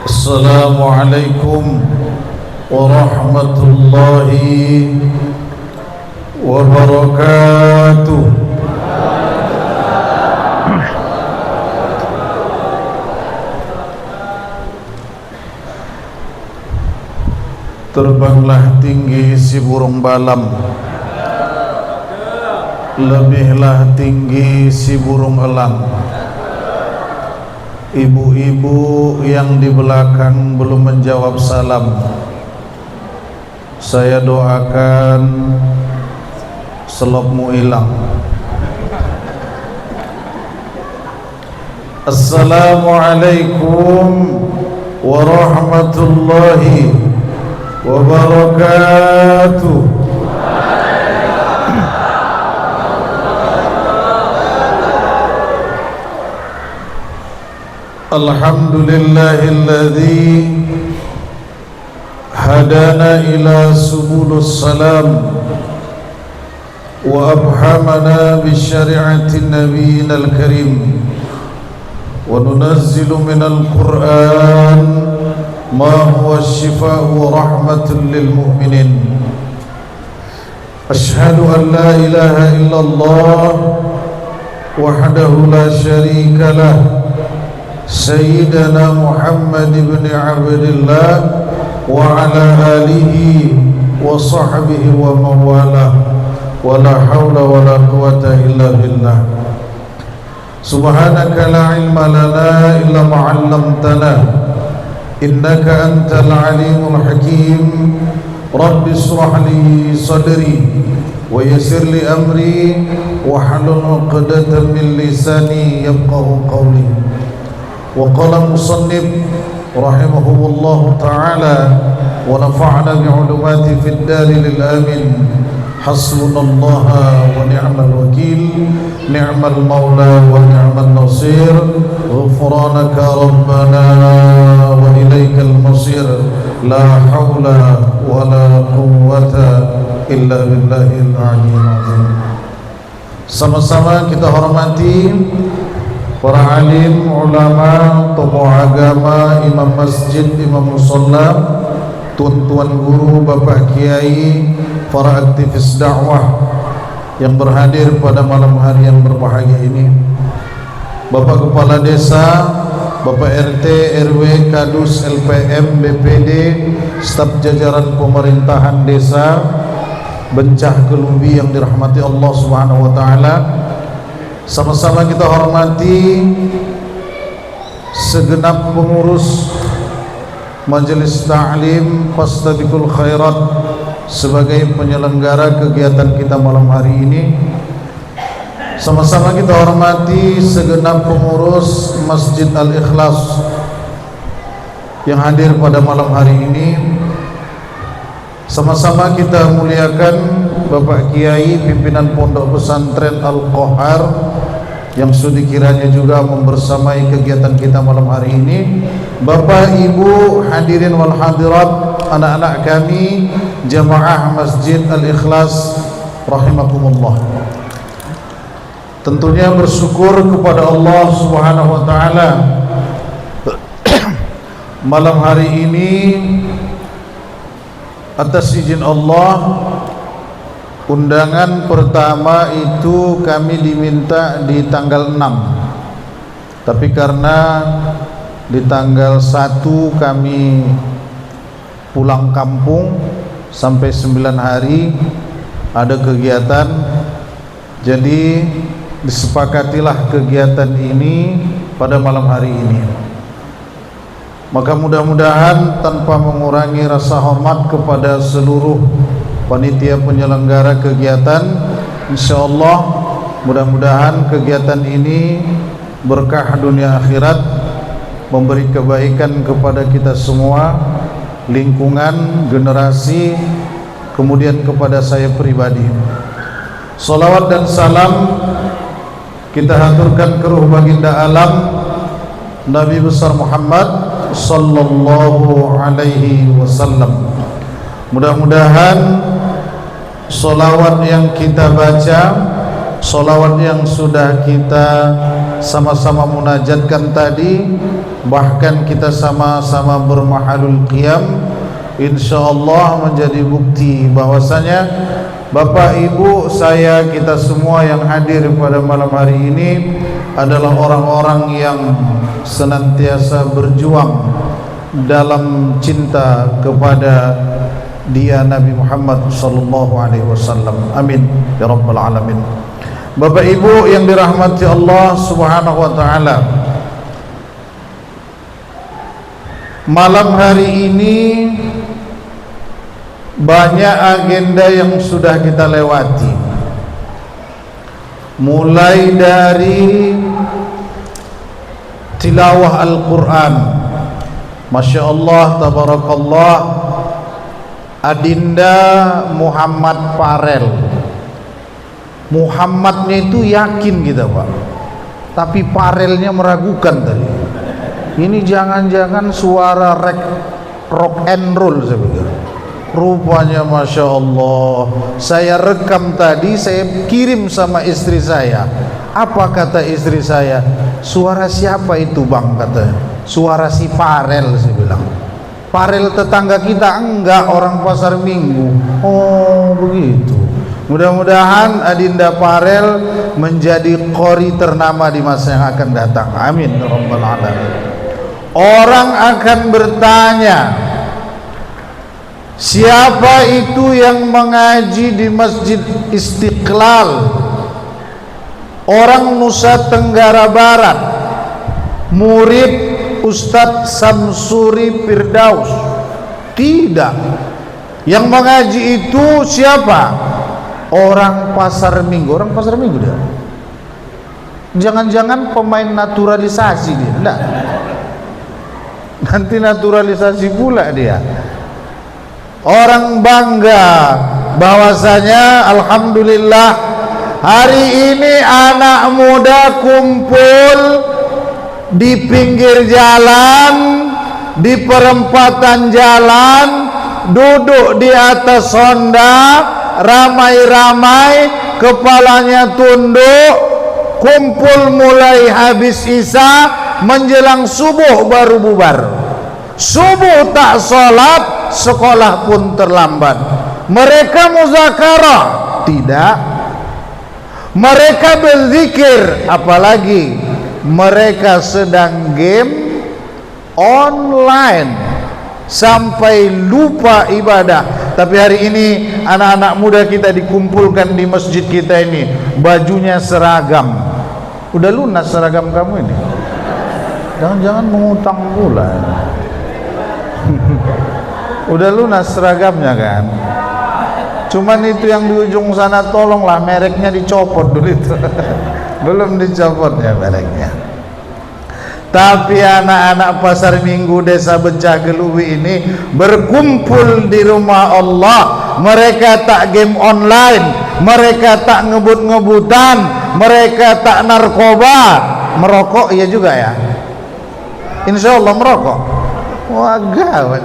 Assalamualaikum warahmatullahi wabarakatuh. Terbanglah tinggi si burung balam, lebihlah tinggi si burung elang. Ibu-ibu yang di belakang belum menjawab salam, saya doakan selopmu hilang. Assalamualaikum warahmatullahi wabarakatuh. Alhamdulillahilladzi hadana ila subulus salam wa abhamana bisyari'atin nabiyinal karim wa nunazzilu minal Qur'an ma huwa shifaa'u wa rahmatun lil mu'minin. Ashhadu an la ilaha illallah wahdahu la syarika lah, Sayyidina Muhammad ibn Abdillah wa ala alihi wa sahbihi wa mawalah, wa la hawla wa la quwata illa billah. Subhanaka la ilma lana illa ma 'allamtana, innaka antal alimul hakim. Rabbi ishrah li sadri wa yassir li amri wahlul 'uqdatam min lisani yafqahu qawli. وقال المصنف رحمه الله تعالى ونفعنا بعلوماته في الدار للآمن. حسبنا الله ونعم الوكيل، نعم المولى ونعم النصير. غفرانك ربنا وإليك المصير. لا حول ولا قوة إلا بالله العلي العظيم. Sama-sama kita hormati para alim, ulama, tokoh agama, imam masjid, imam musalla, tuan-tuan guru, bapak kiai, para aktivis dakwah yang berhadir pada malam hari yang berbahagia ini. Bapak kepala desa, bapak RT, RW, kadus, LPM, BPD, staf jajaran pemerintahan desa, bencah kelumbi yang dirahmati Allah Subhanahu wa taala. Sama-sama kita hormati segenap pengurus Majelis Ta'lim Fastabiqul Khairat sebagai penyelenggara kegiatan kita malam hari ini. Sama-sama kita hormati segenap pengurus Masjid Al-Ikhlas yang hadir pada malam hari ini. Sama-sama kita muliakan Bapak Kiai pimpinan Pondok Pesantren Al-Qohar yang sudah kiranya juga membersamai kegiatan kita malam hari ini. Bapak Ibu hadirin wal hadirat, anak-anak kami jamaah Masjid Al-Ikhlas rahimakumullah. Tentunya bersyukur kepada Allah Subhanahu wa taala malam hari ini atas izin Allah. Undangan pertama itu kami diminta di tanggal 6, tapi karena di tanggal 1 kami pulang kampung sampai 9 hari ada kegiatan, jadi disepakatilah kegiatan ini pada malam hari ini. Maka mudah-mudahan tanpa mengurangi rasa hormat kepada seluruh panitia penyelenggara kegiatan, insyaallah mudah-mudahan kegiatan ini berkah dunia akhirat, memberi kebaikan kepada kita semua, lingkungan, generasi, kemudian kepada saya pribadi. Salawat dan salam kita haturkan ke ruh baginda alam Nabi besar Muhammad sallallahu alaihi wasallam. Mudah-mudahan solawat yang kita baca, solawat yang sudah kita sama-sama munajatkan tadi, bahkan kita sama-sama bermahalul qiyam, insyaallah menjadi bukti bahwasanya Bapak Ibu, saya, kita semua yang hadir pada malam hari ini adalah orang-orang yang senantiasa berjuang dalam cinta kepada dia Nabi Muhammad sallallahu alaihi wasallam. Amin ya rabbal alamin. Bapak Ibu yang dirahmati Allah Subhanahu wa taala, malam hari ini banyak agenda yang sudah kita lewati, mulai dari tilawah Al-Quran. Masya Allah, tabarakallah, Adinda Muhammad Farel. Muhammadnya itu yakin kita Pak, tapi Farelnya meragukan tadi. Ini jangan-jangan suara rock and roll saya pikir. Rupanya Masya Allah, saya rekam tadi, saya kirim sama istri saya. Apa kata istri saya? Suara siapa itu bang? Katanya suara si Farel. Saya bilang, Farel tetangga kita? Enggak, orang Pasar Minggu. Oh begitu. Mudah-mudahan Adinda Farel menjadi qori ternama di masa yang akan datang. Amin ya rabbal alamin. Orang akan bertanya, siapa itu yang mengaji di Masjid Istiqlal? Orang Nusa Tenggara Barat, murid Ustadz Samsuri Firdaus? Tidak. Yang mengaji itu siapa? Orang Pasar Minggu. Orang Pasar Minggu dia. Jangan-jangan pemain naturalisasi dia? Enggak. Nanti naturalisasi pula dia. Orang bangga bahwasanya alhamdulillah hari ini anak muda kumpul di pinggir jalan, di perempatan jalan, duduk di atas Honda, ramai-ramai, kepalanya tunduk, kumpul mulai habis isya, menjelang subuh baru bubar. Subuh tak sholat, sekolah pun terlambat. Mereka muzakarah? Tidak. Mereka berzikir? Apalagi mereka sedang game online sampai lupa ibadah. Tapi hari ini anak-anak muda kita dikumpulkan di masjid kita ini, bajunya seragam. Udah lunas seragam kamu ini? Jangan-jangan mengutang pula. Udah lunas seragamnya kan? Cuman itu yang di ujung sana, tolonglah mereknya dicopot dulu itu. Belum dicopot ya mereknya. Tapi anak-anak Pasar Minggu Desa Becah Geluwi ini berkumpul di rumah Allah. Mereka tak game online, mereka tak ngebut-ngebutan, mereka tak narkoba. Merokok iya juga ya? Insya Allah merokok. Wah gawat.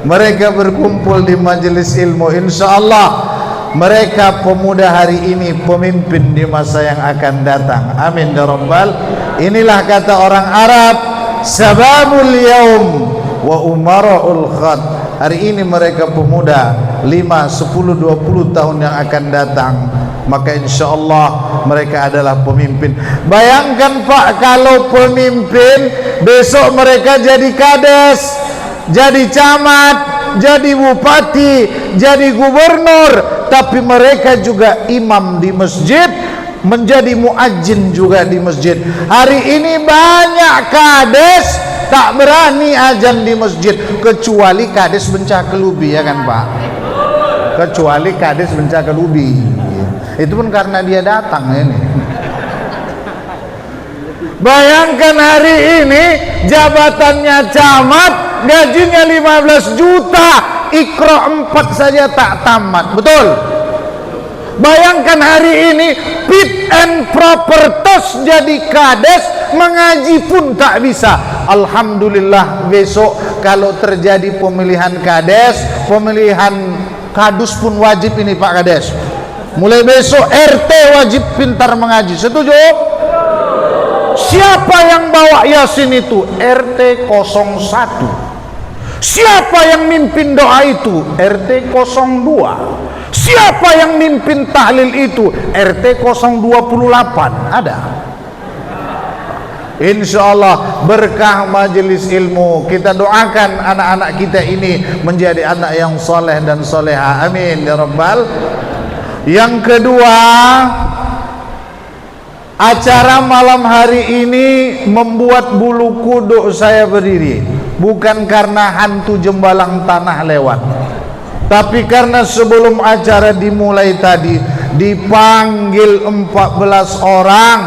Mereka berkumpul di majelis ilmu. Insya Allah mereka pemuda hari ini pemimpin di masa yang akan datang. Amin ya rabbal. Inilah kata orang Arab, sababul yaum wa umara'ul khad. Hari ini mereka pemuda 5, 10, 20 tahun yang akan datang, maka insya Allah mereka adalah pemimpin. Bayangkan Pak, kalau pemimpin besok mereka jadi kades, jadi camat, jadi bupati, jadi gubernur, tapi mereka juga imam di masjid, menjadi muadzin juga di masjid. Hari ini banyak kades tak berani azan di masjid, kecuali kades Bencakelubi, ya kan Pak? Kecuali kades Bencakelubi. Itu pun karena dia datang ini. Bayangkan hari ini jabatannya camat, gajinya 15 juta, Iqra 4 saja tak tamat, betul? Bayangkan hari ini fit and proper tos jadi kades, mengaji pun tak bisa. Alhamdulillah besok kalau terjadi pemilihan kades, pemilihan kadus pun wajib ini Pak Kades. Mulai besok RT wajib pintar mengaji, setuju? Siapa yang bawa Yasin itu? RT 01. Siapa yang mimpin doa itu? RT 02. Siapa yang mimpin tahlil itu? RT 028. Ada. Insya Allah berkah majelis ilmu, kita doakan anak-anak kita ini menjadi anak yang soleh dan soleha, amin ya rabbal. Yang kedua, acara malam hari ini membuat bulu kuduk saya berdiri, bukan karena hantu jembalang tanah lewat, tapi karena sebelum acara dimulai tadi dipanggil 14 orang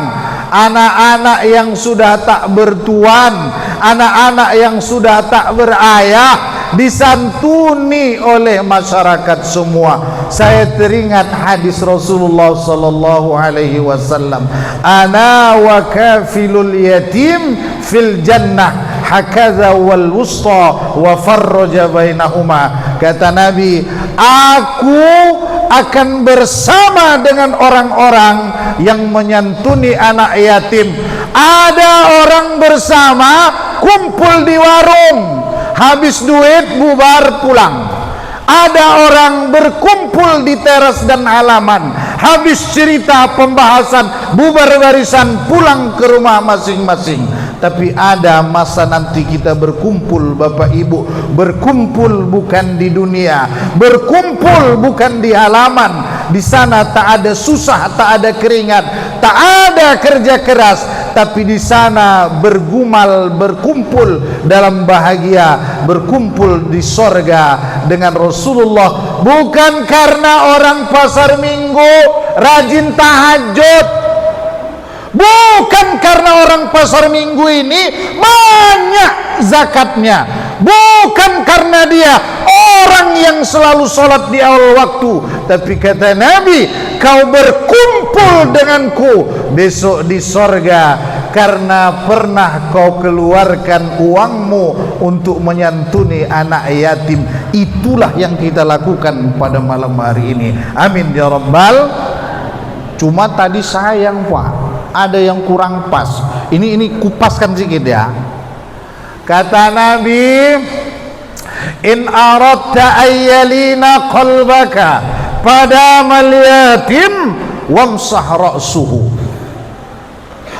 anak-anak yang sudah tak bertuan, anak-anak yang sudah tak berayah, disantuni oleh masyarakat semua. Saya teringat hadis Rasulullah sallallahu alaihi wasallam, ana wa kafilul yatim fil jannah hakadha wal wusta wa farraja bainahuma. Kata Nabi, aku akan bersama dengan orang-orang yang menyantuni anak yatim. Ada orang bersama kumpul di warung, habis duit bubar pulang. Ada orang berkumpul di teras dan halaman, habis cerita pembahasan bubar barisan pulang ke rumah masing-masing. Tapi ada masa nanti kita berkumpul, Bapak Ibu, berkumpul bukan di dunia, berkumpul bukan di halaman. Di sana tak ada susah, tak ada keringat, tak ada kerja keras, tapi di sana bergumal, berkumpul dalam bahagia, berkumpul di sorga dengan Rasulullah. Bukan karena orang pasar minggu rajin tahajud, bukan karena orang pasar minggu ini banyak zakatnya, bukan karena dia orang yang selalu sholat di awal waktu, tapi kata Nabi, kau berkumpul denganku besok di sorga karena pernah kau keluarkan uangmu untuk menyantuni anak yatim. Itulah yang kita lakukan pada malam hari ini, amin ya rabbal. Cuma tadi sayang Pak, ada yang kurang pas. Ini kupaskan sedikit ya. Kata Nabi, in aradta ayyalina qalbaka pada mal yatim wamsah ra'suhu.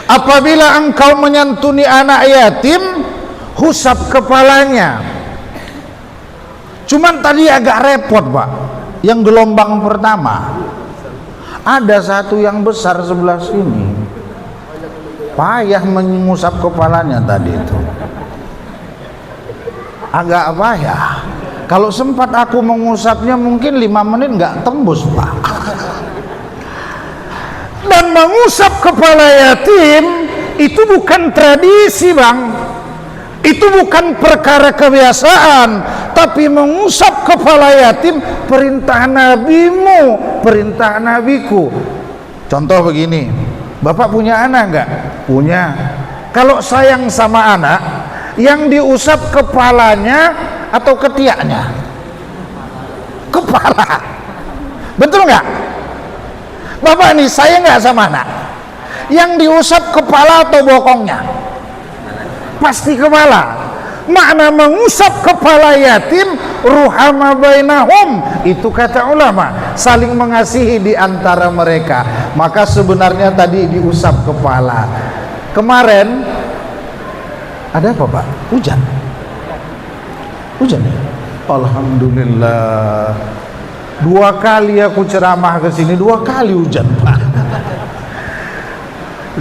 Apabila engkau menyantuni anak yatim, husap kepalanya. Cuman tadi agak repot Pak, yang gelombang pertama ada satu yang besar sebelah sini, payah mengusap kepalanya tadi itu, agak payah. Kalau sempat aku mengusapnya mungkin 5 menit nggak tembus Pak. Dan mengusap kepala yatim itu bukan tradisi Bang, itu bukan perkara kebiasaan, tapi mengusap kepala yatim perintah nabimu, perintah nabiku. Contoh begini, Bapak punya anak enggak? Punya. Kalau sayang sama anak, yang diusap kepalanya atau ketiaknya? Kepala. Betul enggak? Bapak nih sayang enggak sama anak? Yang diusap kepala atau bokongnya? Pasti kepala. Makna mengusap kepala yatim, ruhama bainahum, itu kata ulama, saling mengasihi di antara mereka. Maka sebenarnya tadi diusap kepala. Kemarin ada apa Pak? Hujan. Hujan ya? Alhamdulillah. 2 kali aku ceramah ke sini, 2 kali hujan Pak.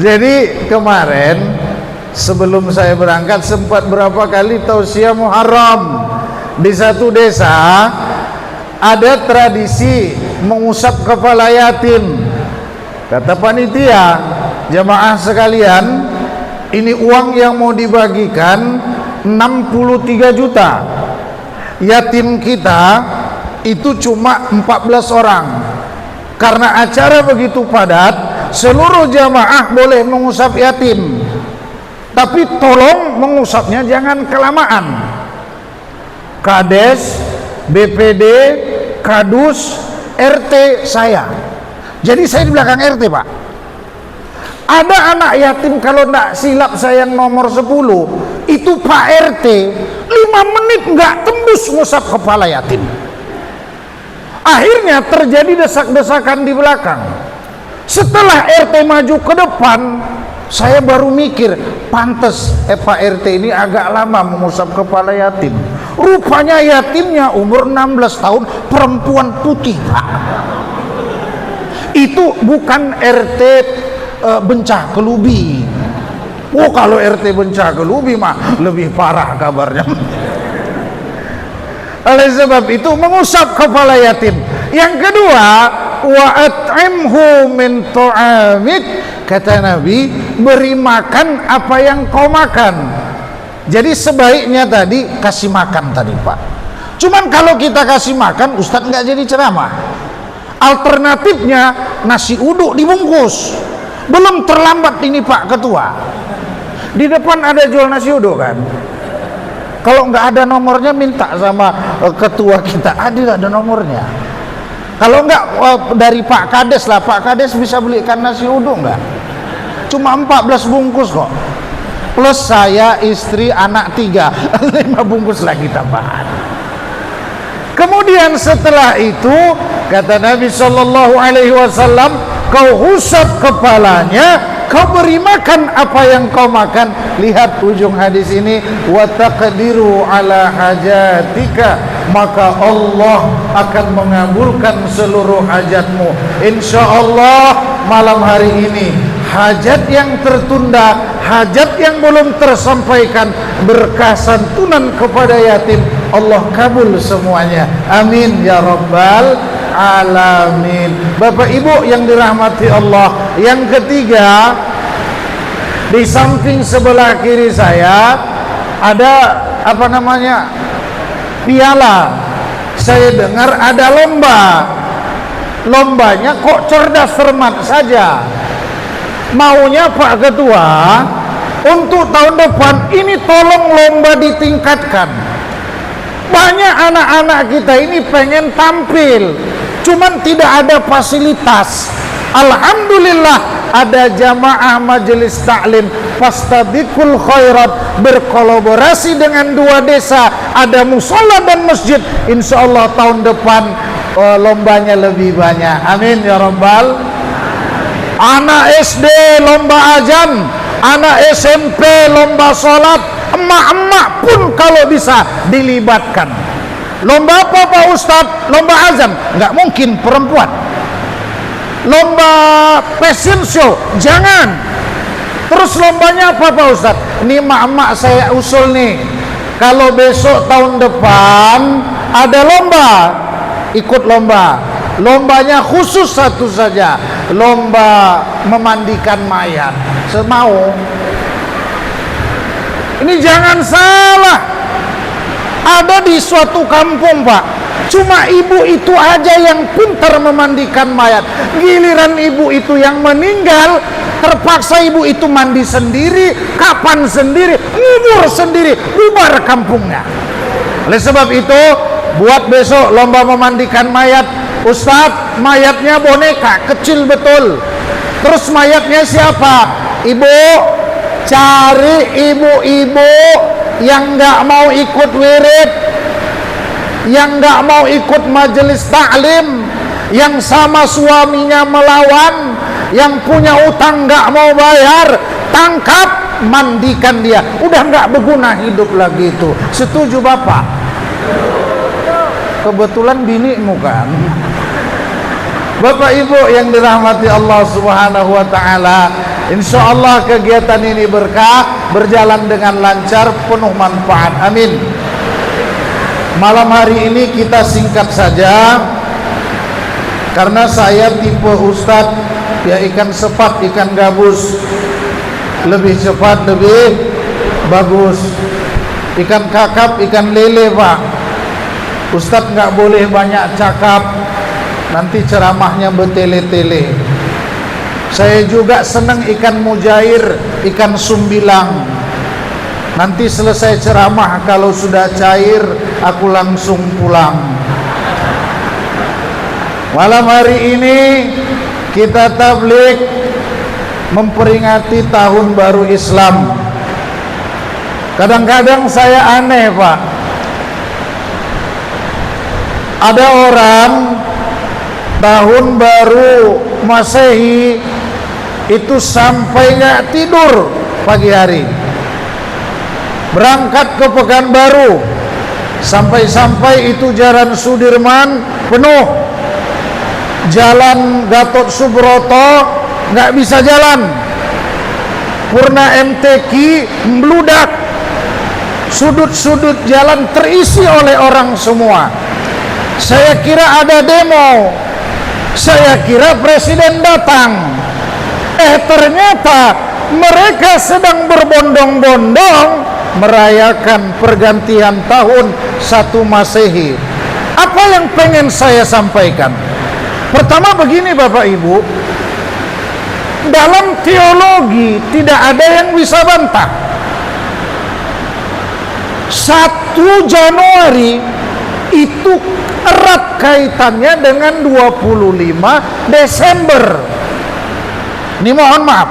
Jadi kemarin sebelum saya berangkat sempat berapa kali tausiah Muharram. Di satu desa ada tradisi mengusap kepala yatim. Kata panitia, jamaah sekalian, ini uang yang mau dibagikan 63 juta. Yatim kita itu cuma 14 orang. Karena acara begitu padat, seluruh jamaah boleh mengusap yatim, tapi tolong mengusapnya jangan kelamaan. Kades, BPD, Kadus, RT saya. Jadi saya di belakang RT Pak. Ada anak yatim, kalau tidak silap saya yang nomor 10, itu Pak RT 5 menit nggak tembus ngusap kepala yatim. Akhirnya terjadi desak-desakan di belakang. Setelah RT maju ke depan, saya baru mikir, pantes Pak RT ini agak lama mengusap kepala yatim. Rupanya yatimnya umur 16 tahun, perempuan putih, Pak. Itu bukan RT Bencah Kelubi. Oh, kalau RT Bencah Kelubi mah lebih parah kabarnya. Oleh sebab itu mengusap kepala yatim. Yang kedua, wa at'imhu min ta'amik, kata Nabi, beri makan apa yang kau makan. Jadi sebaiknya tadi kasih makan tadi, Pak. Cuman kalau kita kasih makan, Ustadz nggak jadi ceramah. Alternatifnya nasi uduk dibungkus. Belum terlambat ini Pak Ketua. Di depan ada jual nasi uduk kan. Kalau nggak ada nomornya minta sama ketua kita, ada nomornya. Kalau nggak dari Pak Kades lah, Pak Kades bisa belikan nasi uduk nggak? Cuma 14 bungkus kok. Plus saya, istri, anak 3, 5 bungkus lagi tambahan. Kemudian setelah itu kata Nabi Shallallahu Alaihi Wasallam, kau usap kepalanya, kau beri makan apa yang kau makan. Lihat ujung hadis ini, wa taqdiru ala hajatika, maka Allah akan mengabulkan seluruh hajatmu. Insya Allah malam hari ini hajat yang tertunda, hajat yang belum tersampaikan, berkah santunan kepada yatim, Allah kabul semuanya. Amin ya rabbal alamin. Bapak Ibu yang dirahmati Allah, yang ketiga, di samping sebelah kiri saya ada piala. Saya dengar ada lomba. Lombanya kok cerdas cermat saja. Maunya Pak Ketua untuk tahun depan ini tolong lomba ditingkatkan. Banyak anak-anak kita ini pengen tampil, cuman tidak ada fasilitas. Alhamdulillah ada jamaah majelis taklim Fastabiqul Khairat berkolaborasi dengan 2 desa, ada musola dan masjid. Insya Allah tahun depan lombanya lebih banyak. Amin ya rabbal. Anak SD lomba azan, anak SMP lomba sholat, emak-emak pun kalau bisa dilibatkan. Lomba apa Pak Ustadz? Lomba azan, nggak mungkin perempuan. Lomba fashion show, jangan. Terus lombanya apa Pak Ustadz? Ini emak-emak saya usul nih, kalau besok tahun depan ada lomba, ikut lomba. Lombanya khusus satu saja, lomba memandikan mayat. Semau. Ini jangan salah, ada di suatu kampung Pak, cuma ibu itu aja yang pintar memandikan mayat. Giliran ibu itu yang meninggal, terpaksa ibu itu mandi sendiri, kapan sendiri, ngubur sendiri, bubar kampungnya. Oleh sebab itu, buat besok lomba memandikan mayat. Ustadz, mayatnya boneka, kecil betul. Terus mayatnya siapa? Ibu. Cari ibu-ibu yang nggak mau ikut wirid, yang nggak mau ikut majelis taklim, yang sama suaminya melawan, yang punya utang nggak mau bayar, tangkap, mandikan dia. Udah nggak berguna hidup lagi itu. Setuju Bapak? Kebetulan binimu kan. Bapak Ibu yang dirahmati Allah Subhanahu wa taala, insya Allah kegiatan ini berkah, berjalan dengan lancar, penuh manfaat. Amin. Malam hari ini kita singkat saja, karena saya tipe ustadz ya, ikan sepat, ikan gabus, lebih cepat, lebih bagus. Ikan kakap, ikan lele Pak. Ustadz nggak boleh banyak cakap, nanti ceramahnya bertele-tele. Saya juga senang ikan mujair, ikan sumbilang. Nanti selesai ceramah, kalau sudah cair, aku langsung pulang. Malam hari ini kita tablik memperingati tahun baru Islam. Kadang-kadang saya aneh, Pak. Ada orang tahun baru Masehi itu sampai nggak tidur pagi hari, berangkat ke Pekanbaru, sampai-sampai itu Jalan Sudirman penuh, Jalan Gatot Subroto nggak bisa jalan, Purna MTQ meludak, sudut-sudut jalan terisi oleh orang semua. Saya kira ada demo, saya kira presiden datang, ternyata mereka sedang berbondong-bondong merayakan pergantian tahun 1 Masehi. Apa yang pengen saya sampaikan? Pertama begini Bapak Ibu, dalam teologi tidak ada yang bisa bantah 1 Januari itu erat kaitannya dengan 25 Desember. Ini mohon maaf,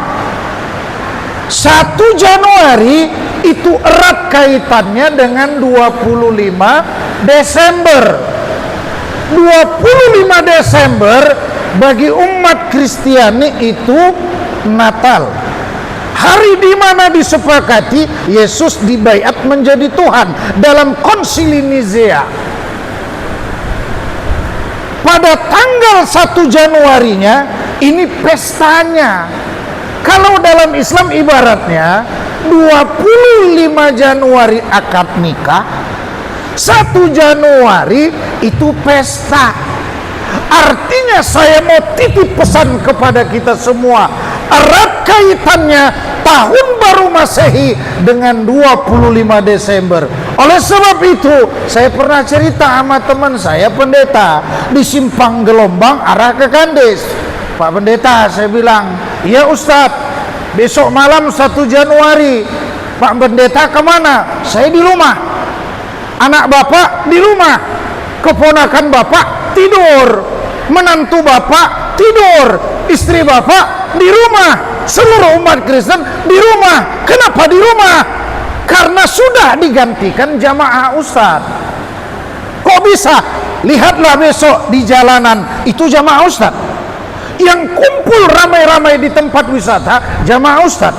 1 Januari itu erat kaitannya dengan 25 Desember. 25 Desember bagi umat Kristiani itu Natal, hari di mana disepakati Yesus dibaiat menjadi Tuhan dalam Konsili Nizea. Pada tanggal 1 Januarinya ini pestanya. Kalau dalam Islam ibaratnya 25 Januari akad nikah, 1 Januari itu pesta. Artinya saya mau titip pesan kepada kita semua, erat kaitannya tahun baru Masehi dengan 25 Desember. Oleh sebab itu, saya pernah cerita sama teman saya pendeta di Simpang Gelombang arah ke Kandes. Pak Pendeta, saya bilang, iya Ustadz, besok malam 1 Januari Pak Pendeta kemana? Saya di rumah. Anak Bapak di rumah, keponakan Bapak tidur, menantu Bapak tidur, istri Bapak di rumah, seluruh umat Kristen di rumah. Kenapa di rumah? Karena sudah digantikan jamaah Ustadz. Kok bisa? Lihatlah besok di jalanan, itu jamaah Ustadz. Yang kumpul ramai-ramai di tempat wisata, jamaah Ustadz.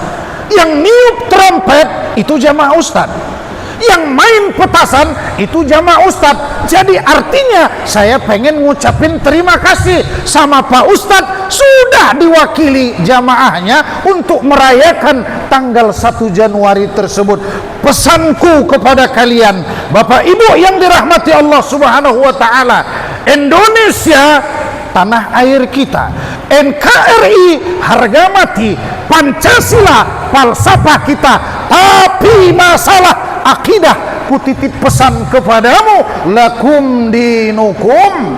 Yang niup trompet, itu jamaah Ustadz. Yang main petasan, itu jamaah Ustadz. Jadi artinya saya pengen ngucapin terima kasih sama Pak Ustadz, sudah diwakili jamaahnya untuk merayakan tanggal 1 Januari tersebut. Pesanku kepada kalian, Bapak Ibu yang dirahmati Allah Subhanahu wa Ta'ala, Indonesia tanah air kita, NKRI harga mati, Pancasila falsafah kita, tapi masalah akidah ku titip pesan kepadamu, lakum dinukum.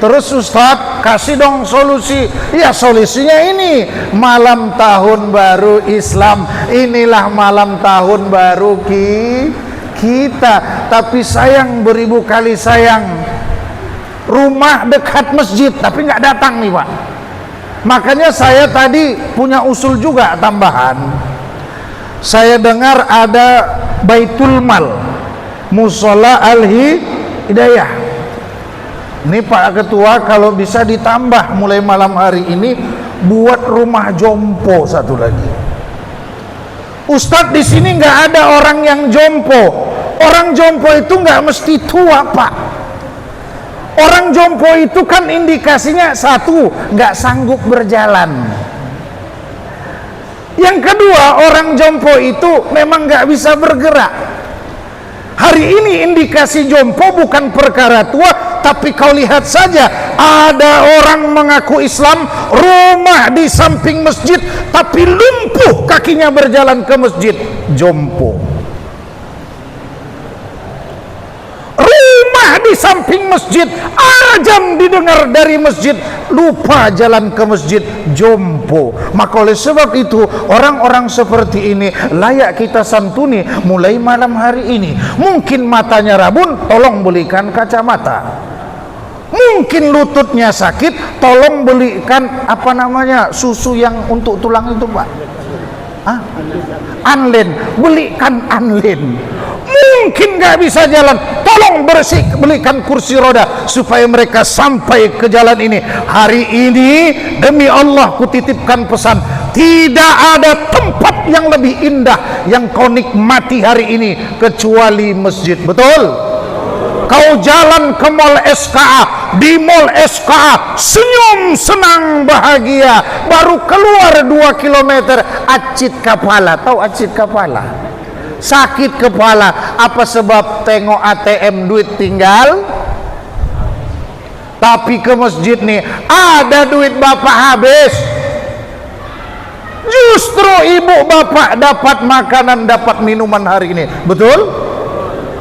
Terus Ustadz kasih dong solusi. Ya solusinya ini, malam tahun baru Islam, inilah malam tahun baru kita. Tapi sayang, beribu kali sayang, rumah dekat masjid tapi nggak datang nih Pak. Makanya saya tadi punya usul juga tambahan. Saya dengar ada Baitul Mal, Musola Al-Hidayah. Ini Pak Ketua, kalau bisa ditambah mulai malam hari ini, buat rumah jompo satu lagi. Ustadz, di sini nggak ada orang yang jompo. Orang jompo itu nggak mesti tua Pak. Orang jompo itu kan indikasinya satu, nggak sanggup berjalan. Yang kedua, orang jompo itu memang nggak bisa bergerak. Hari ini indikasi jompo bukan perkara tua, tapi kau lihat saja, ada orang mengaku Islam, rumah di samping masjid, tapi lumpuh kakinya berjalan ke masjid, jompo. Rumah di samping masjid, azan didengar dari masjid, lupa jalan ke masjid, jompo. Maka oleh sebab itu, orang-orang seperti ini layak kita santuni mulai malam hari ini. Mungkin matanya rabun, tolong belikan kacamata. Mungkin lututnya sakit, tolong belikan apa namanya susu yang untuk tulang itu Pak. Anlin, belikan anlin. Mungkin nggak bisa jalan, tolong belikan kursi roda supaya mereka sampai ke jalan ini. Hari ini demi Allah kutitipkan pesan, tidak ada tempat yang lebih indah yang kau nikmati hari ini kecuali masjid. Betul? Kau jalan ke mall SKA, di mall SKA senyum, senang, bahagia, baru keluar 2 km acit kepala. Tahu acit kepala? Sakit kepala. Apa sebab? Tengok ATM duit tinggal, tapi ke masjid nih ada duit bapak habis. Justru ibu bapak dapat makanan, dapat minuman hari ini. Betul?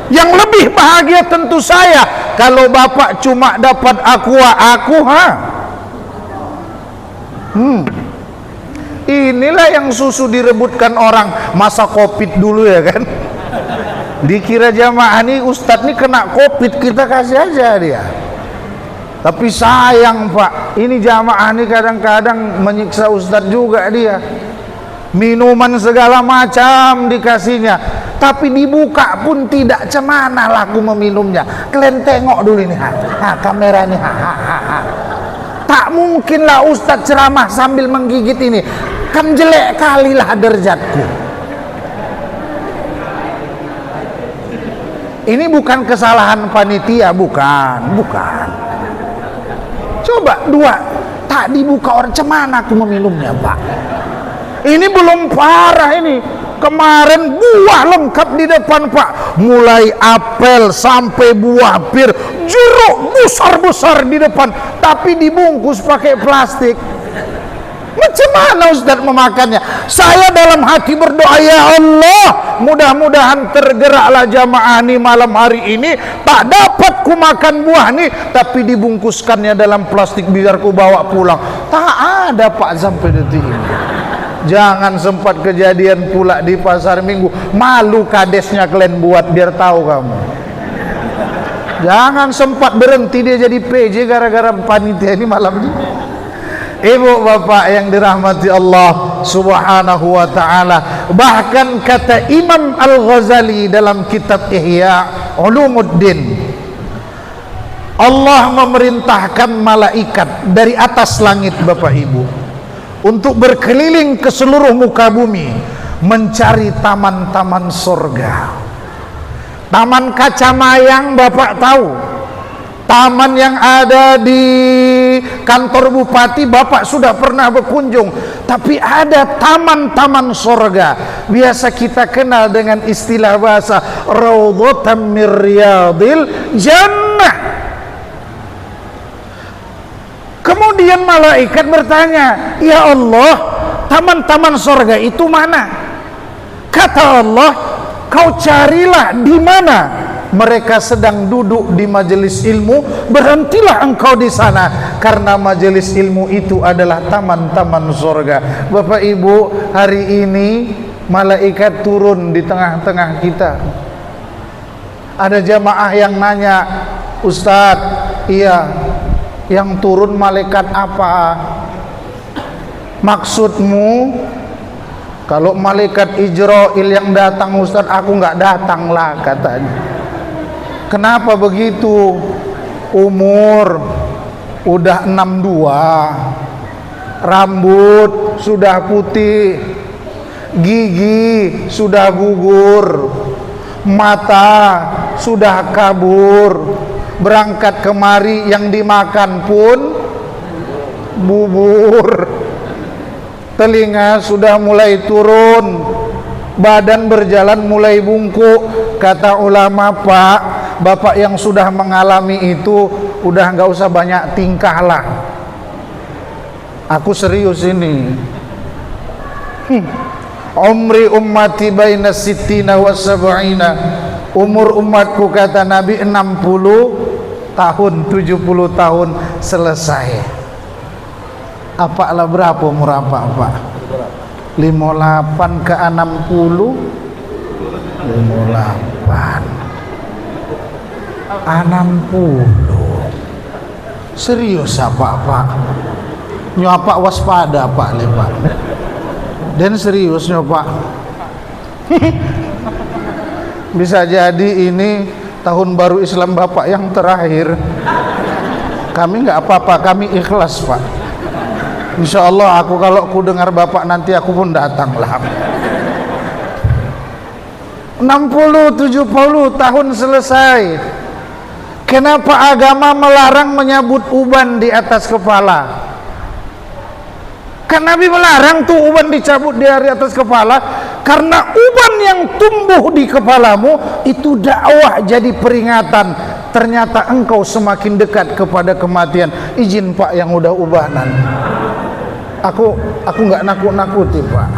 Yang lebih bahagia tentu saya kalau bapak cuma dapat aqua. Inilah yang susu direbutkan orang masa covid dulu ya kan. Dikira jamaah nih ustadz nih kena covid, kita kasih aja dia. Tapi sayang Pak, ini jamaah nih kadang-kadang menyiksa ustadz juga dia. Minuman segala macam dikasihnya, tapi dibuka pun tidak cemana laku meminumnya. Kalian tengok dulu ini, kamera ini, tak mungkinlah ustadz ceramah sambil menggigit ini, kan jelek kalilah derajatku. Ini bukan kesalahan panitia, bukan. Coba dua, tak dibuka orang cemana aku meminumnya Pak. Ini belum parah ini. Kemarin buah lengkap di depan Pak, mulai apel sampai buah pir, jeruk besar-besar di depan, tapi dibungkus pakai plastik. Macam mana Ustadz memakannya? Saya dalam hati berdoa, ya Allah, mudah-mudahan tergeraklah jamaah ini malam hari ini, tak dapat ku makan buah nih, tapi dibungkuskannya dalam plastik biar ku bawa pulang. Tak ada Pak sampai detik ini. Jangan sempat kejadian pula di pasar minggu, malu kadesnya kalian buat biar tahu kamu. Jangan sempat berhenti dia jadi PJ gara-gara panitia ini malam ini. Ibu bapak yang dirahmati Allah subhanahu wa ta'ala, bahkan kata Imam Al-Ghazali dalam kitab Ihya Ulumuddin, Allah memerintahkan malaikat dari atas langit Bapak Ibu untuk berkeliling ke seluruh muka bumi mencari taman-taman surga. Taman Kacamayang Bapak tahu, taman yang ada di kantor bupati Bapak sudah pernah berkunjung, tapi ada taman-taman surga, biasa kita kenal dengan istilah bahasa raudhatan min riyadil jannah. Kemudian malaikat bertanya, ya Allah, taman-taman surga itu mana? Kata Allah, kau carilah di mana mereka sedang duduk di majelis ilmu, berhentilah engkau di sana, karena majelis ilmu itu adalah taman-taman surga. Bapak Ibu, hari ini malaikat turun di tengah-tengah kita. Ada jamaah yang nanya, Ustadz, iya, yang turun malaikat apa? Maksudmu kalau malaikat Ijrail yang datang Ustadz, aku nggak datang lah katanya. Kenapa begitu? Umur udah 62, rambut sudah putih, gigi sudah gugur, mata sudah kabur, berangkat kemari yang dimakan pun bubur, telinga sudah mulai turun, badan berjalan mulai bungkuk. Kata ulama, Pak, bapak yang sudah mengalami itu udah nggak usah banyak tingkah lah. Aku serius ini. Umri ummati baina sittina wa sab'ina. Umur umatku kata Nabi 60 tahun, 70 tahun selesai. Apalah berapa umur apa? 58 ke 60, 58 60. Serius apa Pak? Nyopak waspada Pak lepak. Dan serius nyopak. Bisa jadi ini tahun baru Islam Bapak yang terakhir. Kami nggak apa-apa, kami ikhlas Pak. Insya Allah aku kalau ku dengar Bapak nanti aku pun datang lah. 60-70 tahun selesai. Kenapa agama melarang menyabut uban di atas kepala? Kan Nabi melarang tuh uban dicabut di atas kepala, karena uban yang tumbuh di kepalamu itu dakwah, jadi peringatan. Ternyata engkau semakin dekat kepada kematian. Izin Pak yang udah ubanan. Aku nggak nakut-nakuti Pak.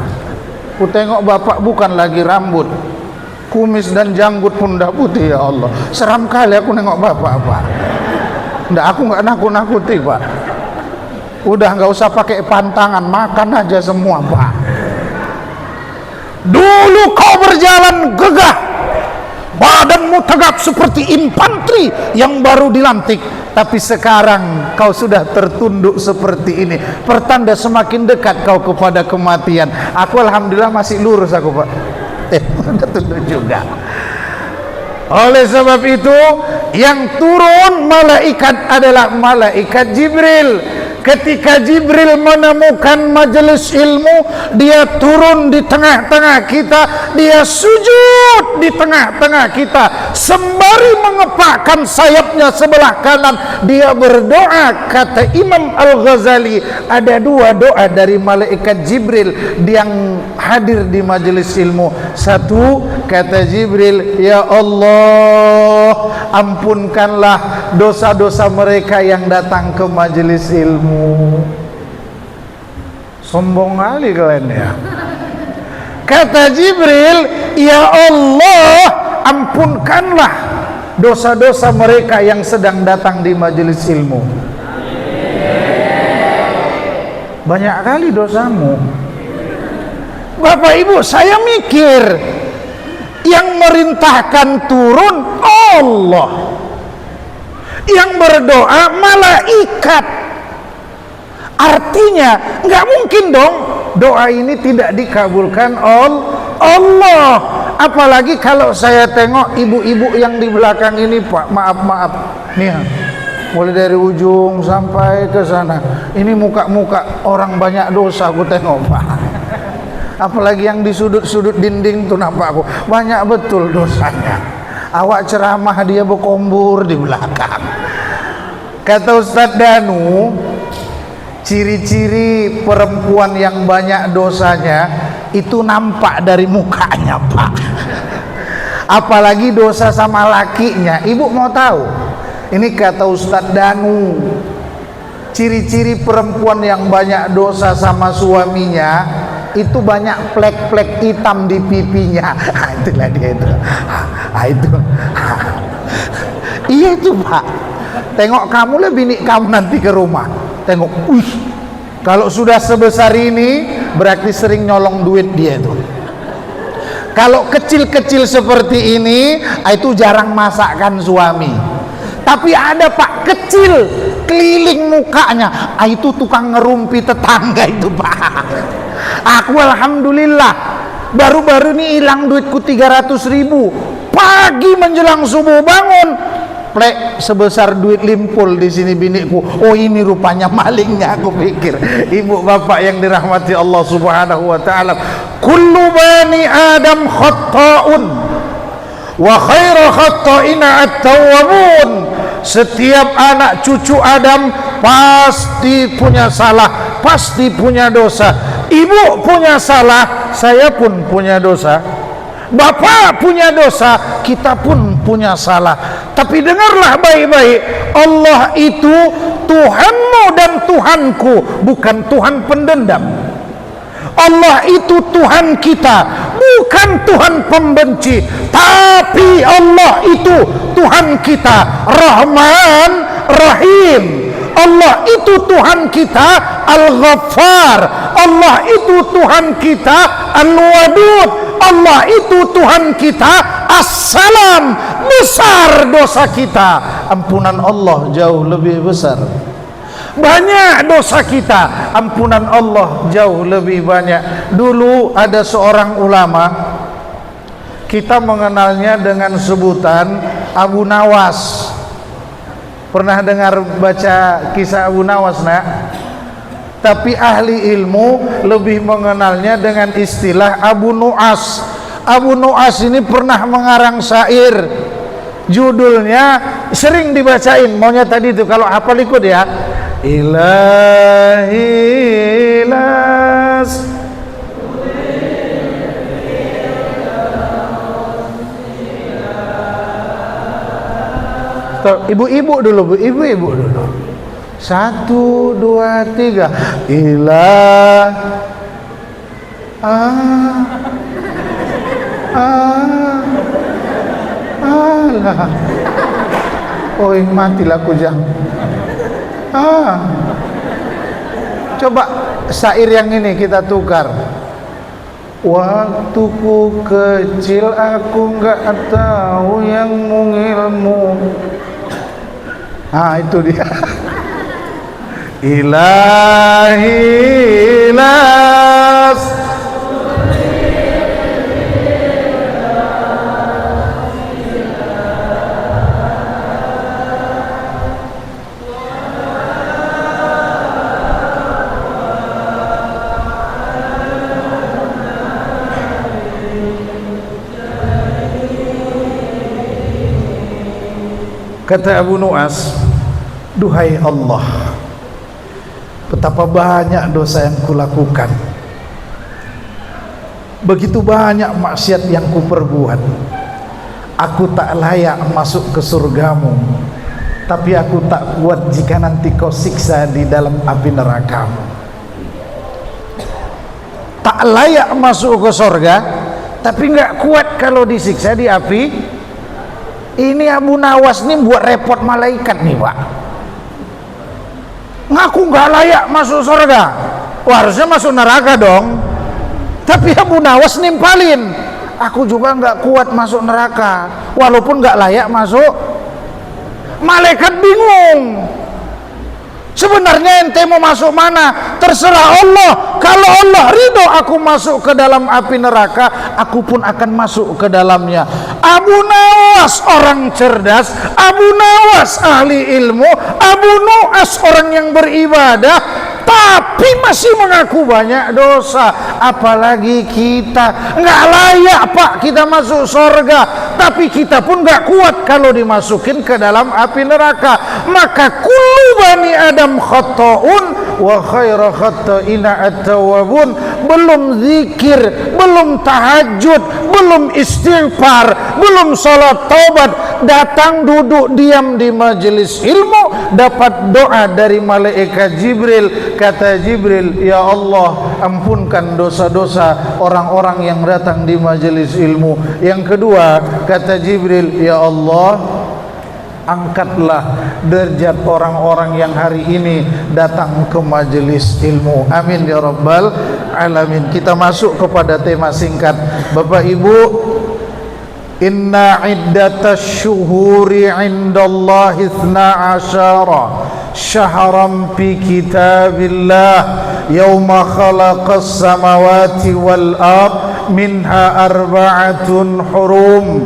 Ku tengok Bapak bukan lagi rambut, kumis dan janggut pun udah putih. Ya Allah, seram kali aku nengok Bapak Pak. Nggak, aku nggak nakut-nakuti Pak. Udah nggak usah pakai pantangan, makan aja semua Pak. Dulu kau berjalan gagah, badanmu tegap seperti infanteri yang baru dilantik, tapi sekarang kau sudah tertunduk seperti ini, pertanda semakin dekat kau kepada kematian. Aku alhamdulillah masih lurus aku Pak. Tertunduk juga. Oleh sebab itu yang turun malaikat adalah malaikat Jibril. Ketika Jibril menemukan majelis ilmu, dia turun di tengah-tengah kita, dia sujud di tengah-tengah kita, sembari mengepakkan sayapnya sebelah kanan, dia berdoa. Kata Imam Al-Ghazali, ada dua doa dari malaikat Jibril yang hadir di majelis ilmu. Satu, kata Jibril, ya Allah, ampunkanlah dosa-dosa mereka yang datang ke majelis ilmu. Sombong kali kalian ya. Kata Jibril, ya Allah, ampunkanlah dosa-dosa mereka yang sedang datang di majelis ilmu. Banyak kali dosamu. Bapak Ibu, saya mikir, yang merintahkan turun Allah, yang berdoa malaikat. Artinya nggak mungkin dong doa ini tidak dikabulkan Allah. Apalagi kalau saya tengok ibu-ibu yang di belakang ini Pak, maaf nih, mulai dari ujung sampai ke sana, ini muka-muka orang banyak dosa aku tengok Pak. Apalagi yang di sudut-sudut dinding tuh nampak aku, banyak betul dosanya. Awak ceramah dia berkombur di belakang. Kata Ustadz Danu, ciri-ciri perempuan yang banyak dosanya itu nampak dari mukanya Pak. Apalagi dosa sama lakinya. Ibu mau tahu? Ini kata Ustadz Danu, ciri-ciri perempuan yang banyak dosa sama suaminya itu banyak plek-plek hitam di pipinya. Itulah dia itu. Itu. Iya itu Pak. Tengok kamu lah bini kamu nanti ke rumah. Tengok, kalau sudah sebesar ini berarti sering nyolong duit dia itu. Kalau kecil-kecil seperti ini, itu jarang masakan suami. Tapi ada Pak kecil, keliling mukanya, itu tukang ngerumpi tetangga itu Pak. Aku alhamdulillah baru-baru ini hilang duitku 300.000. Pagi menjelang subuh bangun, plek sebesar duit limpul di sini biniku. Oh ini rupanya malingnya, aku pikir. Ibu bapak yang dirahmati Allah Subhanahu wa taala, kullu bani Adam khata'un wa khairu khata'ina at-tawwabun. Setiap anak cucu Adam pasti punya salah, pasti punya dosa. Ibu punya salah, saya pun punya dosa. Bapak punya dosa, kita pun punya salah. Tapi dengarlah baik-baik, Allah itu Tuhanmu dan Tuhanku, bukan Tuhan pendendam. Allah itu Tuhan kita, bukan Tuhan pembenci. Tapi Allah itu Tuhan kita, Rahman Rahim. Allah itu Tuhan kita, Al-Ghaffar. Allah itu Tuhan kita, Al-Wadud. Allah itu Tuhan kita, As-Salam. Besar dosa kita, ampunan Allah jauh lebih besar. Banyak dosa kita, ampunan Allah jauh lebih banyak. Dulu ada seorang ulama, kita mengenalnya dengan sebutan Abu Nawas. Pernah dengar baca kisah Abu Nawas, nak? Tapi ahli ilmu lebih mengenalnya dengan istilah Abu Nu'as. Abu Nu'as ini pernah mengarang syair, judulnya sering dibacain. Maunya tadi itu, kalau hafal ikut ya. Ilahi las. Ibu-ibu dulu, ibu-ibu dulu. 1, 2, 3. Ilah. Alah. Oi, matilah kujang. Coba syair yang ini kita tukar. Waktuku kecil aku nggak tahu yang mengilmu. Itu dia. Ilahi las. Kata Abu Nu'as, duhai Allah, betapa banyak dosa yang kulakukan, begitu banyak maksiat yang kuperbuat. Aku tak layak masuk ke surgamu, tapi aku tak kuat jika nanti kau siksa di dalam api nerakamu. Tak layak masuk ke surga, tapi nggak kuat kalau disiksa di api. Ini Abu Nawas nih buat repot malaikat nih, Pak. Ngaku nggak layak masuk surga, harusnya masuk neraka dong. Tapi Abu Nawas nimpalin, aku juga nggak kuat masuk neraka, walaupun nggak layak masuk. Malaikat bingung. Sebenarnya ente mau masuk mana? Terserah Allah. Kalau Allah ridho aku masuk ke dalam api neraka, aku pun akan masuk ke dalamnya. Abu Nawas orang cerdas, Abu Nawas ahli ilmu, Abu Nu'as orang yang beribadah, tapi masih mengaku banyak dosa. Apalagi kita nggak layak, Pak, kita masuk surga, tapi kita pun nggak kuat kalau dimasukin ke dalam api neraka. Maka kullu bani Adam khata'un wa khairu khata'ina at-tawwabun. Belum zikir, belum tahajud, belum istighfar, belum salat taubat, datang duduk diam di majelis ilmu, dapat doa dari malaikat Jibril. Kata Jibril, ya Allah, ampunkan dosa-dosa orang-orang yang datang di majelis ilmu. Yang kedua, kata Jibril, ya Allah, angkatlah derajat orang-orang yang hari ini datang ke majelis ilmu. Amin ya rabbal alamin. Kita masuk kepada tema singkat, Bapak Ibu. Inna iddatash syuhuri indallahi 12 syahran fi kitabillah yauma khalaqas samawati wal ard minha arba'atun hurum.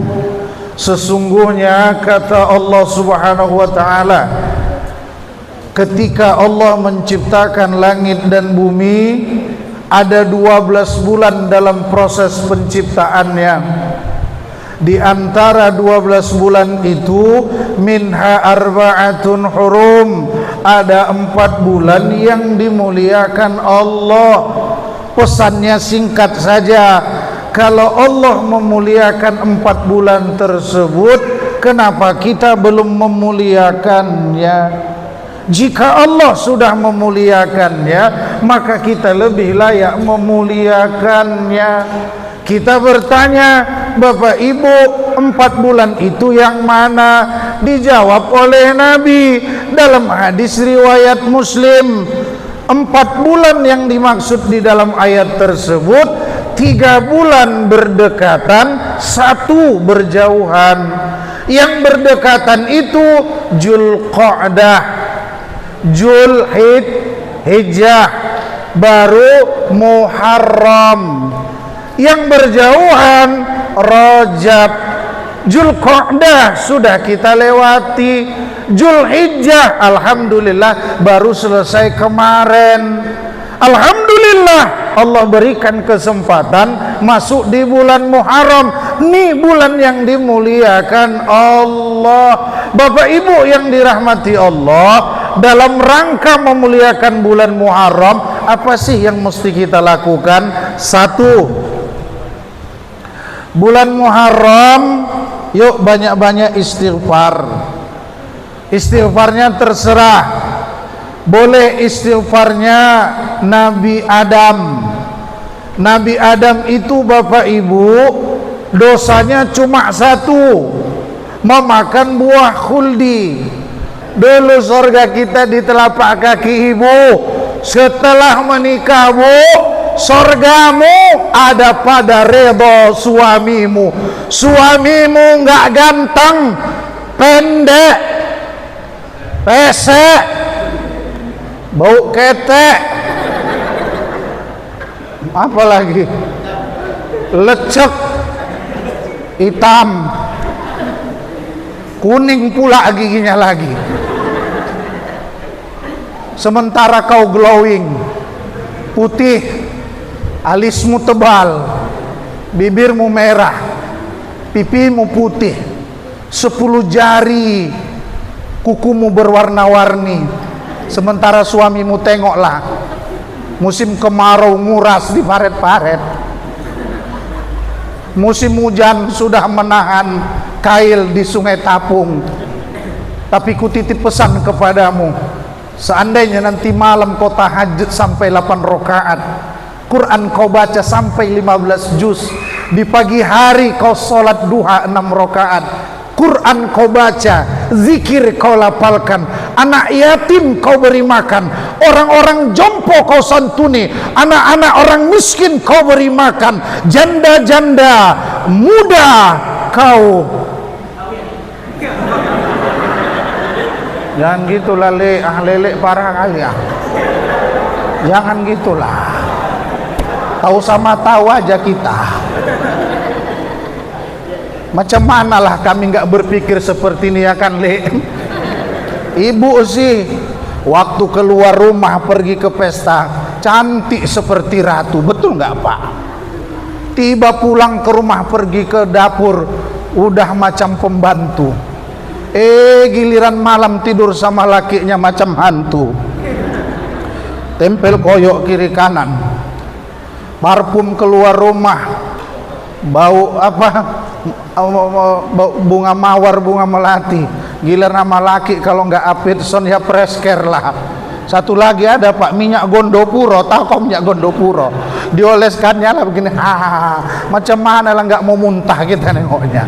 Sesungguhnya kata Allah Subhanahu wa taala, ketika Allah menciptakan langit dan bumi, ada 12 bulan dalam proses penciptaannya. Di antara 12 bulan itu, minha arba'atun hurum, ada 4 bulan yang dimuliakan Allah. Pesannya singkat saja, kalau Allah memuliakan 4 bulan tersebut, kenapa kita belum memuliakannya? Jika Allah sudah memuliakannya, maka kita lebih layak memuliakannya. Kita bertanya, Bapak Ibu, 4 bulan itu yang mana? Dijawab oleh Nabi dalam hadis riwayat Muslim. 4 bulan yang dimaksud di dalam ayat tersebut, 3 bulan berdekatan, 1 berjauhan. Yang berdekatan itu Dzulqa'dah, Dzulhijjah, baru Muharram. Yang berjauhan Rajab. Dzulqa'dah sudah kita lewati, Dzulhijjah alhamdulillah baru selesai kemarin. Alhamdulillah Allah berikan kesempatan masuk di bulan Muharram. Ini bulan yang dimuliakan Allah. Bapak Ibu yang dirahmati Allah, dalam rangka memuliakan bulan Muharram, apa sih yang mesti kita lakukan? Satu, bulan Muharram yuk banyak-banyak istighfar. Istighfarnya terserah. Boleh istighfarnya Nabi Adam. Nabi Adam itu Bapak Ibu dosanya cuma satu, memakan buah khuldi. Dulu surga kita di telapak kaki ibu. Setelah menikah Bu, surgamu ada pada redha suamimu. Suamimu nggak ganteng, pendek, pesek, bau ketek, apalagi lecek, hitam, kuning pula giginya lagi. Sementara kau glowing, putih, alismu tebal, bibirmu merah, pipimu putih, 10 jari, kukumu berwarna-warni. Sementara suamimu tengoklah, musim kemarau nguras di paret-paret, musim hujan sudah menahan kail di sungai Tapung. Tapi ku titip pesan kepadamu, seandainya nanti malam kau tahajud sampai 8 rakaat, Quran kau baca sampai 15 juz, di pagi hari kau sholat duha 6 rakaat, Quran kau baca, zikir kau lapalkan, anak yatim kau beri makan, orang-orang jompo kau santuni, anak-anak orang miskin kau beri makan, janda-janda muda kau. Jangan gitulah lele parah kali ya. Jangan gitulah. Tahu sama tahu aja kita. Macam manalah kami nggak berpikir seperti ini ya kan Le? Ibu sih waktu keluar rumah pergi ke pesta cantik seperti ratu, betul nggak Pak? Tiba pulang ke rumah pergi ke dapur udah macam pembantu. Giliran malam tidur sama lakinya macam hantu. Tempel koyok kiri kanan, parfum keluar rumah, bau apa? Bunga mawar, bunga melati. Giliran nama laki kalau nggak Apitson ya Presker lah. Satu lagi ada Pak, minyak Gondopuro, tahu kok minyak Gondopuro? Dioleskannya lah begini, macam mana lah nggak mau muntah kita nengoknya.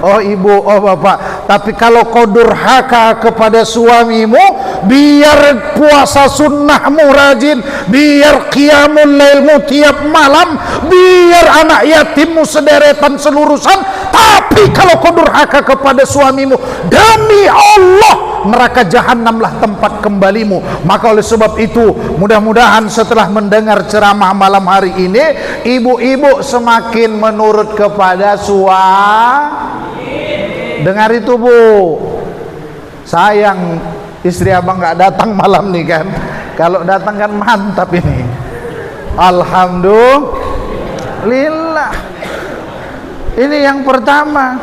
Oh ibu, oh bapak, tapi kalau kau durhaka kepada suamimu, biar puasa sunnahmu rajin, biar qiyamul lailmu tiap malam, biar anak yatimmu sederetan selurusan, tapi kalau kau durhaka kepada suamimu, demi Allah neraka jahanamlah tempat kembalimu. Maka oleh sebab itu, mudah-mudahan setelah mendengar ceramah malam hari ini, ibu-ibu semakin menurut kepada dengar itu Bu. Sayang istri abang nggak datang malam nih kan. Kalau datang kan mantap ini. Alhamdulillah. Ini yang pertama.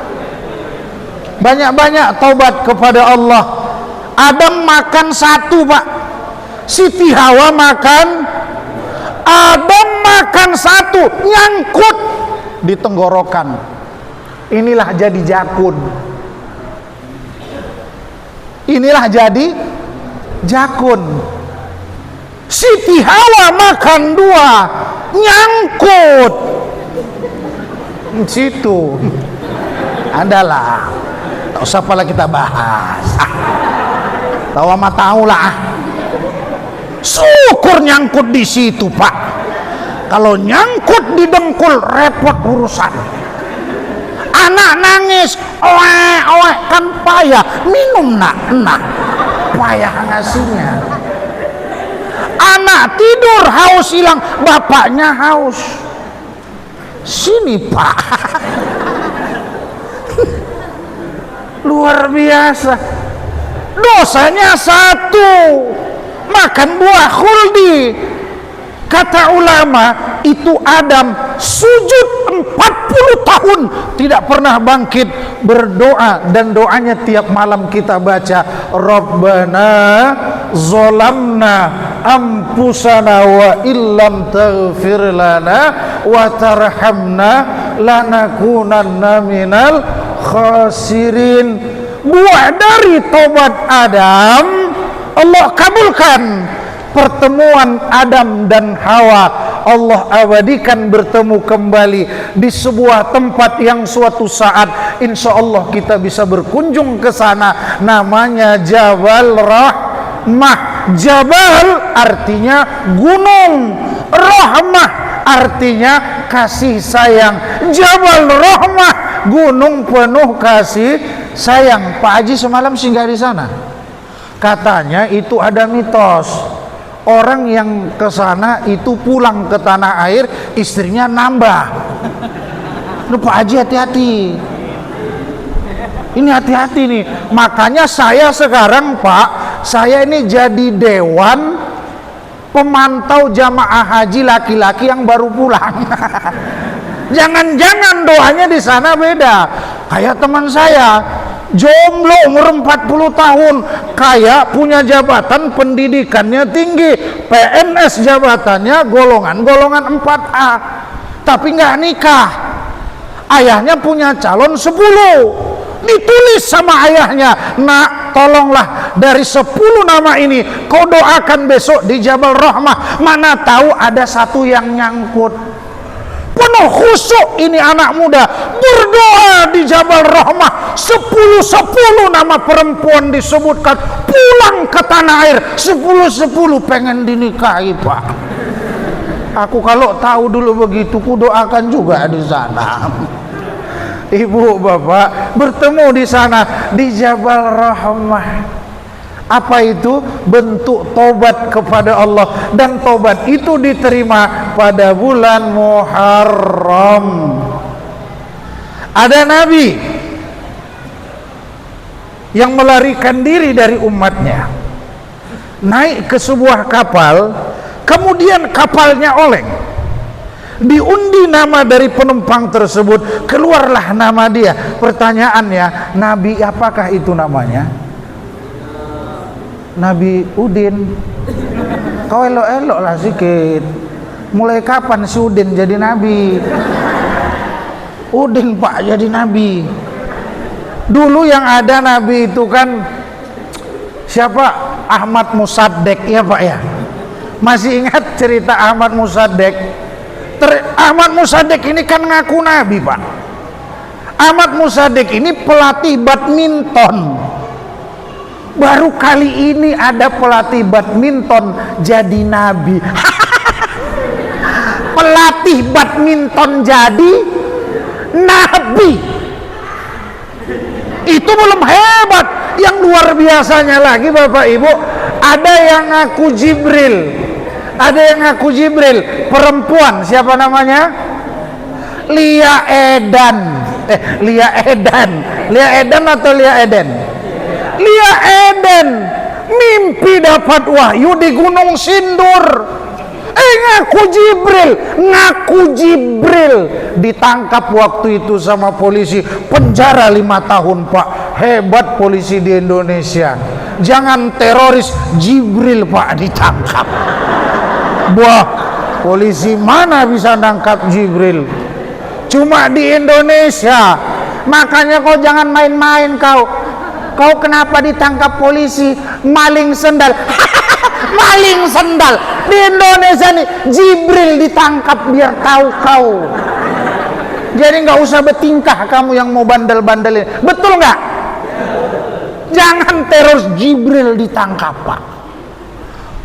Banyak-banyak taubat kepada Allah. Adam makan satu Pak, Siti Hawa makan, Adam makan satu, nyangkut di tenggorokan. Inilah jadi jakun. Inilah jadi jakun. Siti Hawa makan 2, nyangkut. Situ adalah, tak usah pala kita bahas. Tahu sama tahu lah. Syukur nyangkut di situ Pak. Kalau nyangkut di dengkul repot urusan. Anak nangis, oe kan payah minum nak payah ngasihnya. Anak tidur haus hilang, bapaknya haus. Sini pak. Luar biasa. Dosanya satu, makan buah khuldi. Kata ulama, itu Adam sujud 40 tahun tidak pernah bangkit berdoa, dan doanya tiap malam kita baca, Rabbana zolamna ampusana wa illam taghfir lana wa tarhamna lanakunanna minal khasirin. Buah dari tobat Adam, Allah kabulkan. Pertemuan Adam dan Hawa, Allah abadikan bertemu kembali di sebuah tempat yang suatu saat insya Allah kita bisa berkunjung ke sana. Namanya Jabal Rahmah. Jabal artinya gunung, Rahmah artinya kasih sayang. Jabal Rahmah, gunung penuh kasih sayang. Pak Haji semalam singgah di sana. Katanya itu ada mitos. Orang yang ke sana itu pulang ke tanah air, istrinya nambah. Lu Pak Haji hati-hati. Ini hati-hati nih. Makanya saya sekarang Pak, saya ini jadi dewan pemantau jamaah haji laki-laki yang baru pulang. Jangan-jangan doanya di sana beda. Kayak teman saya, jomblo umur 40 tahun, kaya, punya jabatan, pendidikannya tinggi, PNS jabatannya golongan 4A, tapi nggak nikah. Ayahnya punya calon 10, ditulis sama ayahnya, nak tolonglah dari 10 nama ini kau doakan besok di Jabal Rahmah, mana tahu ada satu yang nyangkut. Penuh khusyuk ini anak muda berdoa di Jabal Rahmah. 10 nama perempuan disebutkan pulang ke tanah air. 10 pengen dinikahi Pak. Aku kalau tahu dulu begitu ku doakan juga di sana. Ibu bapak bertemu di sana di Jabal Rahmah. Apa itu? Bentuk tobat kepada Allah, dan tobat itu diterima pada bulan Muharram. Ada nabi yang melarikan diri dari umatnya, naik ke sebuah kapal, kemudian kapalnya oleng. Diundi nama dari penumpang tersebut, keluarlah nama dia. Pertanyaannya, nabi apakah itu namanya? Nabi Udin. Kau elok-elok lah sikit. Mulai kapan si Udin jadi nabi? Udin Pak jadi nabi. Dulu yang ada nabi itu kan siapa? Ahmad Musaddek ya Pak ya. Masih ingat cerita Ahmad Musaddek? Ahmad Musaddek ini kan ngaku nabi Pak. Ahmad Musaddek ini pelatih badminton. Baru kali ini ada pelatih badminton jadi nabi. Pelatih badminton jadi nabi. Itu belum hebat. Yang luar biasanya lagi Bapak Ibu, ada yang ngaku Jibril. Ada yang ngaku Jibril, perempuan, siapa namanya? Lia Edan. Lia Edan atau Lia Eden? Lia Eden mimpi dapat wahyu di Gunung Sindur. Ngaku Jibril ditangkap waktu itu sama polisi, penjara 5 tahun Pak. Hebat polisi di Indonesia. Jangan teroris, Jibril Pak ditangkap. Wah, polisi mana bisa nangkap Jibril? Cuma di Indonesia. Makanya kau jangan main-main kau. Kau kenapa ditangkap polisi? Maling sendal. Maling sendal. Di Indonesia nih, Jibril ditangkap biar tahu kau. Jadi nggak usah bertingkah kamu yang mau bandel-bandelin. Betul nggak? Jangan terus, Jibril ditangkap Pak.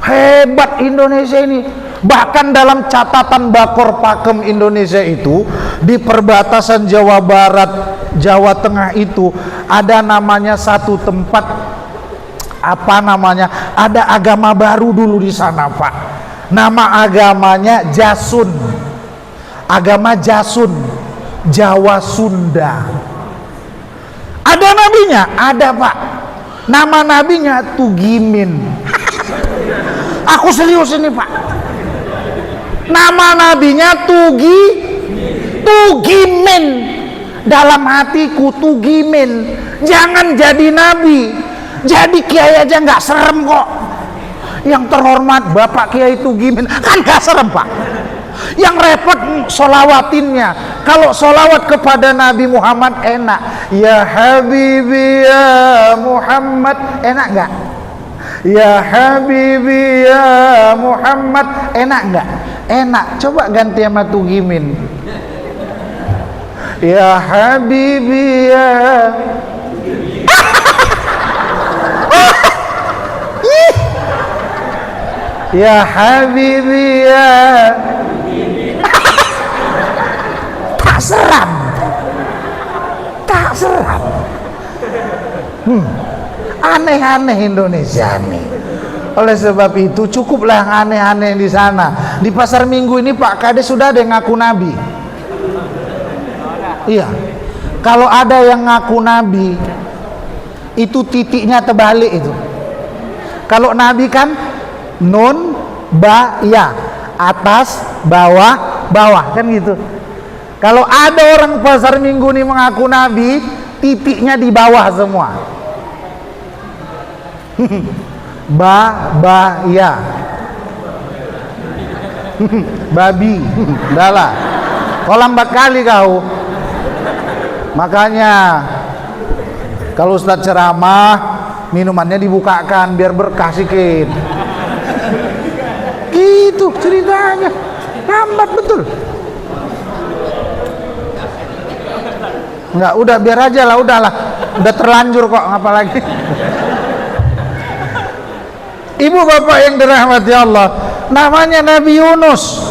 Hebat Indonesia ini. Bahkan dalam catatan Bakor Pakem Indonesia itu, di perbatasan Jawa Barat, Jawa Tengah itu ada namanya satu tempat, apa namanya? Ada agama baru dulu di sana, Pak. Nama agamanya Jasun. Agama Jasun, Jawa Sunda. Ada nabinya? Ada, Pak. Nama nabinya Tugimin. Aku serius ini, Pak. Nama nabinya Tugimin. Dalam hatiku Tugimin. Jangan jadi nabi, jadi kiai aja nggak serem kok. Yang terhormat Bapak Kiai Tugimin kan nggak serem, Pak. Yang repot solawatinnya. Kalau solawat kepada Nabi Muhammad enak. Ya Habibi ya Muhammad, enak nggak? Ya Habibi ya Muhammad, enak nggak? Enak. Coba ganti sama Tugimin. Ya Habibi ya Ya Habibi ya tak seram. Tak seram. Aneh-aneh Indonesia nih. Oleh sebab itu cukuplah yang aneh-aneh di sana. Di pasar Minggu ini Pak Kades sudah ada yang ngaku nabi. Iya. Kalau ada yang ngaku nabi, itu titiknya terbalik itu. Kalau nabi kan nun ba ya, atas bawah bawah kan gitu. Kalau ada orang pasar Minggu ini mengaku nabi, titiknya di bawah semua. Ba ya. Babi. Dahlah. Kau lambat kali kau. Makanya kalau Ustadz ceramah, minumannya dibukakan biar berkah sikit. Gitu ceritanya. Lambat betul. Enggak, udah biar aja lah, udahlah. Udah terlanjur kok, apalagi. Ibu bapak yang dirahmati Allah, namanya Nabi Yunus.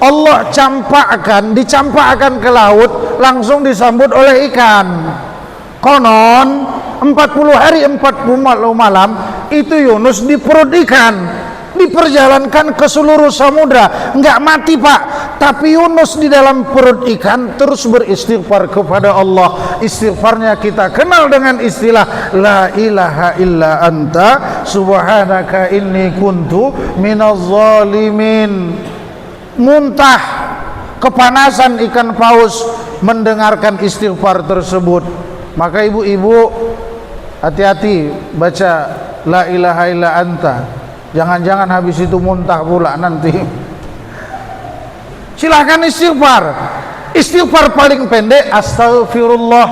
Allah dicampakkan ke laut, langsung disambut oleh ikan. Konon 40 hari 40 malam itu Yunus di perut ikan, diperjalankan ke seluruh samudra, nggak mati Pak. Tapi Yunus di dalam perut ikan terus beristighfar kepada Allah. Istighfarnya kita kenal dengan istilah La ilaha illa anta subhanaka inni kuntu minaz zalimin. Muntah kepanasan ikan paus mendengarkan istighfar tersebut. Maka ibu-ibu hati-hati baca La ilaha illa anta. Jangan-jangan habis itu muntah pula nanti. Silahkan istighfar. Istighfar paling pendek astaghfirullah.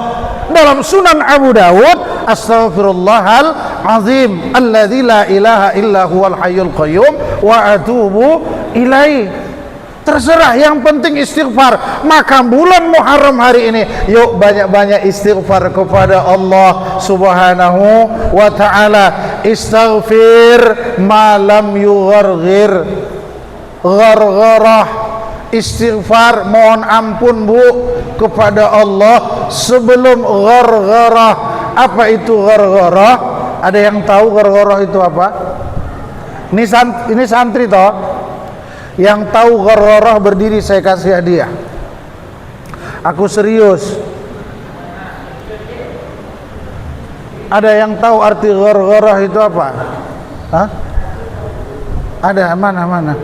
Dalam Sunan Abu Dawud, astaghfirullahal azim alladzi la ilaha illa huwal hayyul qayyum wa atubu ilaih. Terserah, yang penting istighfar. Maka bulan Muharram hari ini, yuk banyak-banyak istighfar kepada Allah Subhanahu wa ta'ala. Istaghfir ma lam yugharghir ghargharah. Istighfar, mohon ampun Bu kepada Allah sebelum ghargharah. Apa itu ghargharah? Ada yang tahu ghargharah itu apa? Ini santri toh. Yang tahu ghargharah berdiri, saya kasih hadiah. Aku serius. Ada yang tahu arti ghargharah itu apa? Hah? Ada? Mana?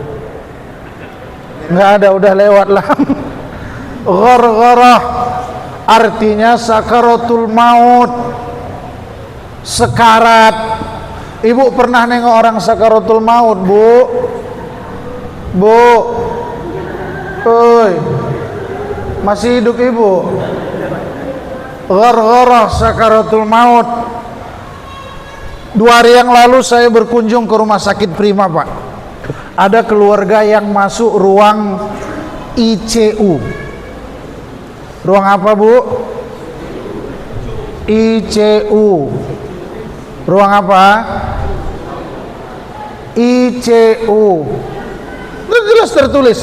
Nggak ada, udah lewat lah. Ghargharah artinya sakaratul maut, sekarat. Ibu pernah nengok orang sakaratul maut, Bu? Oi, masih hidup ibu? Ghargharah sakaratul maut. 2 hari yang lalu saya berkunjung ke rumah sakit Prima Pak. Ada keluarga yang masuk ruang ICU. Ruang apa Bu? ICU. Ruang apa? ICU. jelas tertulis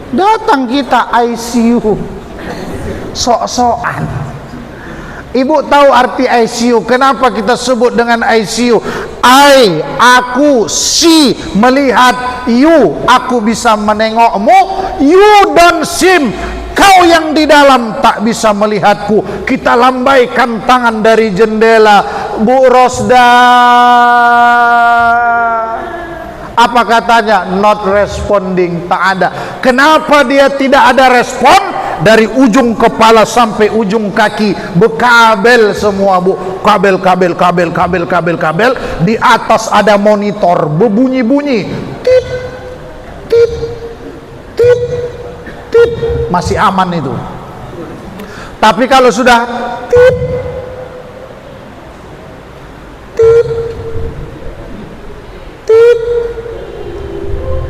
datang kita ICU sok-sokan. Ibu tahu arti ICU? Kenapa kita sebut dengan ICU? Aku, si, melihat, you, aku bisa menengokmu, you don't seem, kau yang di dalam tak bisa melihatku. Kita lambaikan tangan dari jendela. Bu Rosda, apa katanya? Not responding, tak ada. Kenapa dia tidak ada respon? Dari ujung kepala sampai ujung kaki berkabel semua, Bu. Kabel. Di atas ada monitor berbunyi-bunyi. Tit, tit, tit, tit. Masih aman itu. Tapi kalau sudah tit, tit, tit,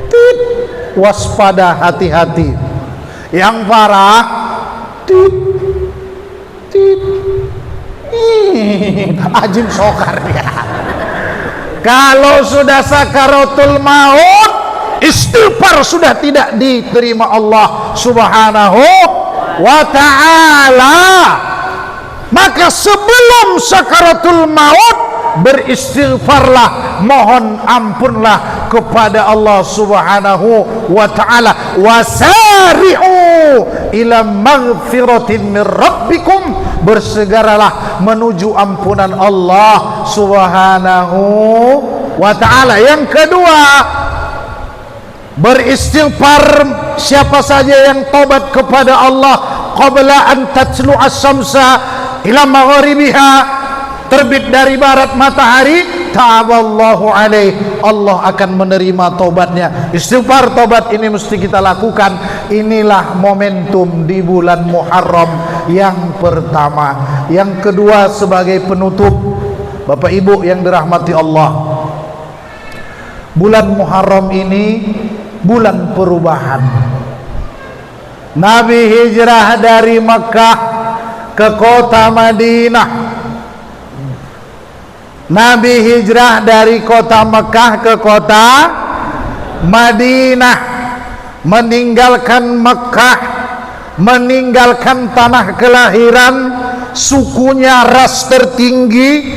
tit, waspada, hati-hati. Yang parah tit, tit, Ajim sokar dia. Kalau sudah sakaratul maut, istighfar sudah tidak diterima Allah Subhanahu wa ta'ala. Maka sebelum sakaratul maut, beristighfarlah, mohon ampunlah kepada Allah Subhanahu wa ta'ala. Wasari'u ila maghfiratin min rabbikum, bersegeralah menuju ampunan Allah Subhanahu wa ta'ala. Yang kedua, beristighfar siapa saja yang tobat kepada Allah qabla an tatlu'a syamsa ila maghribiha, terbit dari barat matahari, taballahu alaih, Allah akan menerima tobatnya. Istighfar, tobat ini mesti kita lakukan. Inilah momentum di bulan Muharram yang pertama. Yang kedua, sebagai penutup, Bapak Ibu yang dirahmati Allah, bulan Muharram ini bulan perubahan. Nabi hijrah dari Mekah ke kota Madinah. Nabi hijrah dari kota Mekah ke kota Madinah, meninggalkan Mekah, meninggalkan tanah kelahiran, sukunya ras tertinggi,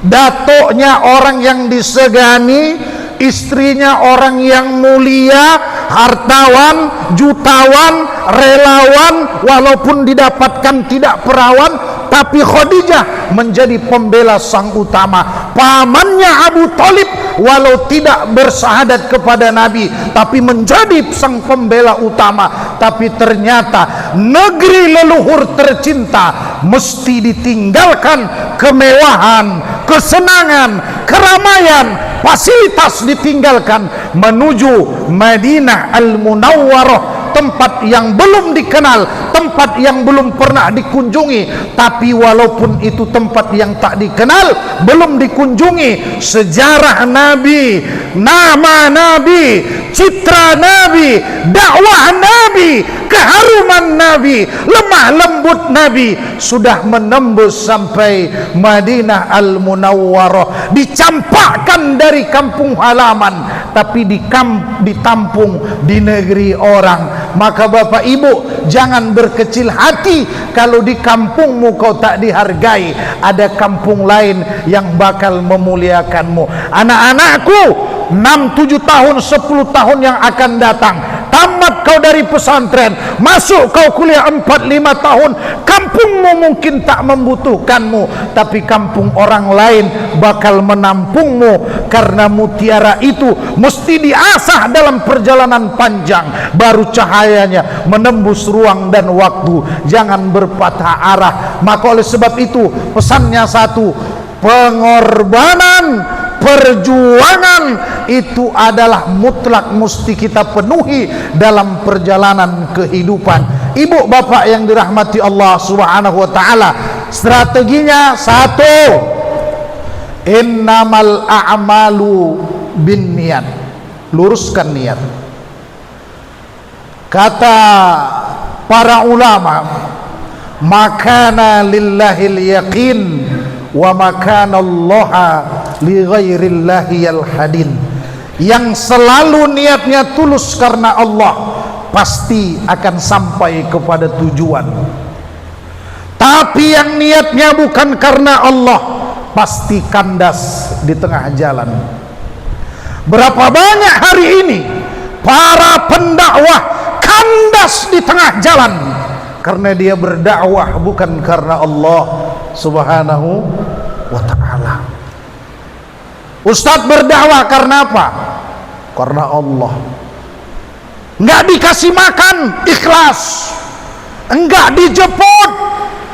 datuknya orang yang disegani, istrinya orang yang mulia, hartawan, jutawan, relawan, walaupun didapatkan tidak perawan, tapi Khadijah menjadi pembela sang utama. Pamannya Abu Thalib walau tidak bersahadat kepada Nabi, tapi menjadi sang pembela utama. Tapi ternyata negeri leluhur tercinta mesti ditinggalkan kemewahan, kesenangan, keramaian, fasilitas ditinggalkan, menuju Madinah Al-Munawwarah, tempat yang belum dikenal, tempat yang belum pernah dikunjungi. Tapi walaupun itu tempat yang tak dikenal, belum dikunjungi, sejarah Nabi, nama Nabi, citra Nabi, dakwah Nabi, keharuman Nabi, lemah lembut Nabi sudah menembus sampai Madinah Al-Munawwarah. Dicampakkan dari kampung halaman, tapi ditampung di negeri orang. Maka Bapak Ibu, jangan berkecil hati kalau di kampungmu kau tak dihargai. Ada kampung lain yang bakal memuliakanmu. Anak-anakku, 6-7 tahun 10 tahun yang akan datang, tamat kau dari pesantren, masuk kau kuliah 4-5 tahun, kampungmu mungkin tak membutuhkanmu, tapi kampung orang lain bakal menampungmu. Karena mutiara itu mesti diasah dalam perjalanan panjang, baru cahayanya menembus ruang dan waktu. Jangan berpatah arah. Maka oleh sebab itu pesannya satu, pengorbanan, perjuangan itu adalah mutlak mesti kita penuhi dalam perjalanan kehidupan. Ibu bapak yang dirahmati Allah Subhanahu wa ta'ala, strateginya satu, innamal a'malu binniyat, luruskan niat. Kata para ulama, makana lillahil yaqin wa makana allaha li ghairillahi yalhadin. yang selalu niatnya tulus karena Allah pasti akan sampai kepada tujuan. Tapi yang niatnya bukan karena Allah pasti kandas di tengah jalan. Berapa banyak hari ini para pendakwah kandas di tengah jalan karena dia berdakwah bukan karena Allah Subhanahu wa ta'ala. Ustadz berdakwah karena apa? Karena Allah. Enggak dikasih makan, ikhlas. Enggak dijemput,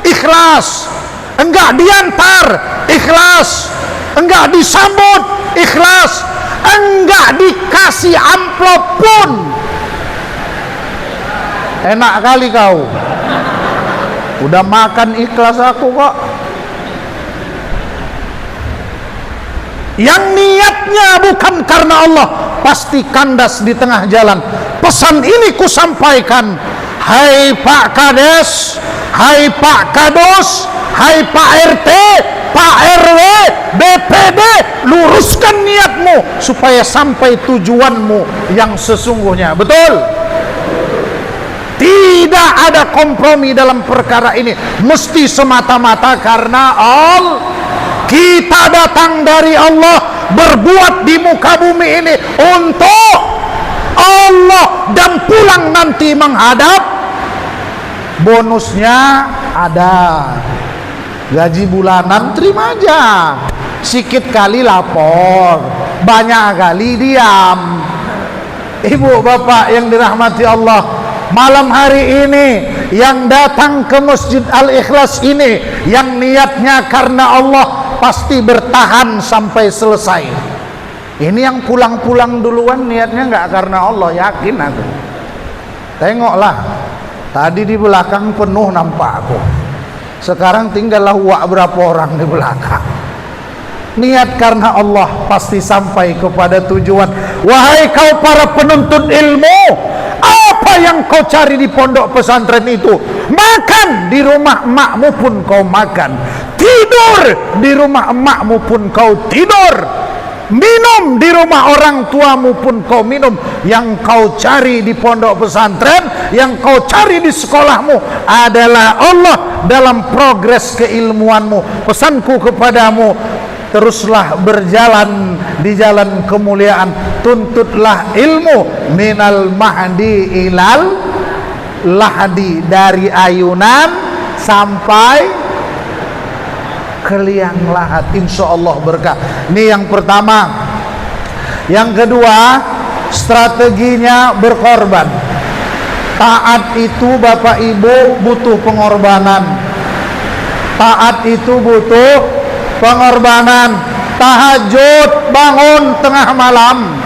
ikhlas. Enggak diantar, ikhlas. Enggak disambut, ikhlas. Enggak dikasih amplop pun. Enak kali kau. Udah makan ikhlas aku kok. Yang niatnya bukan karena Allah pasti kandas di tengah jalan. Pesan ini ku sampaikan, hai Pak Kades, hai Pak Kados, hai Pak RT, Pak RW, BPD, luruskan niatmu supaya sampai tujuanmu yang sesungguhnya. Betul? Tidak ada kompromi dalam perkara ini, mesti semata-mata karena Allah. Kita datang dari Allah, berbuat di muka bumi ini untuk Allah, dan pulang nanti menghadap bonusnya ada. Gaji bulanan terima aja, sikit kali lapor, banyak kali diam. Ibu bapak yang dirahmati Allah, malam hari ini yang datang ke Masjid Al-Ikhlas ini yang niatnya karena Allah pasti bertahan sampai selesai. Ini yang pulang-pulang duluan niatnya nggak karena Allah, yakin aku. Tengoklah, tadi di belakang penuh nampak aku. Sekarang tinggallah berapa orang di belakang. Niat karena Allah pasti sampai kepada tujuan. Wahai kau para penuntut ilmu, apa yang kau cari di pondok pesantren itu? Makan di rumah emakmu pun kau makan, tidur di rumah emakmu pun kau tidur, minum di rumah orang tuamu pun kau minum. Yang kau cari di pondok pesantren, yang kau cari di sekolahmu adalah Allah dalam progres keilmuanmu. Pesanku kepadamu, teruslah berjalan di jalan kemuliaan, tuntutlah ilmu minal mahdi ilal lahdi, dari ayunan sampai ke liang lahat, insyaallah berkah. Ini yang pertama. Yang kedua, strateginya berkorban. Taat itu Bapak Ibu butuh pengorbanan. Taat itu butuh pengorbanan. Tahajud bangun tengah malam.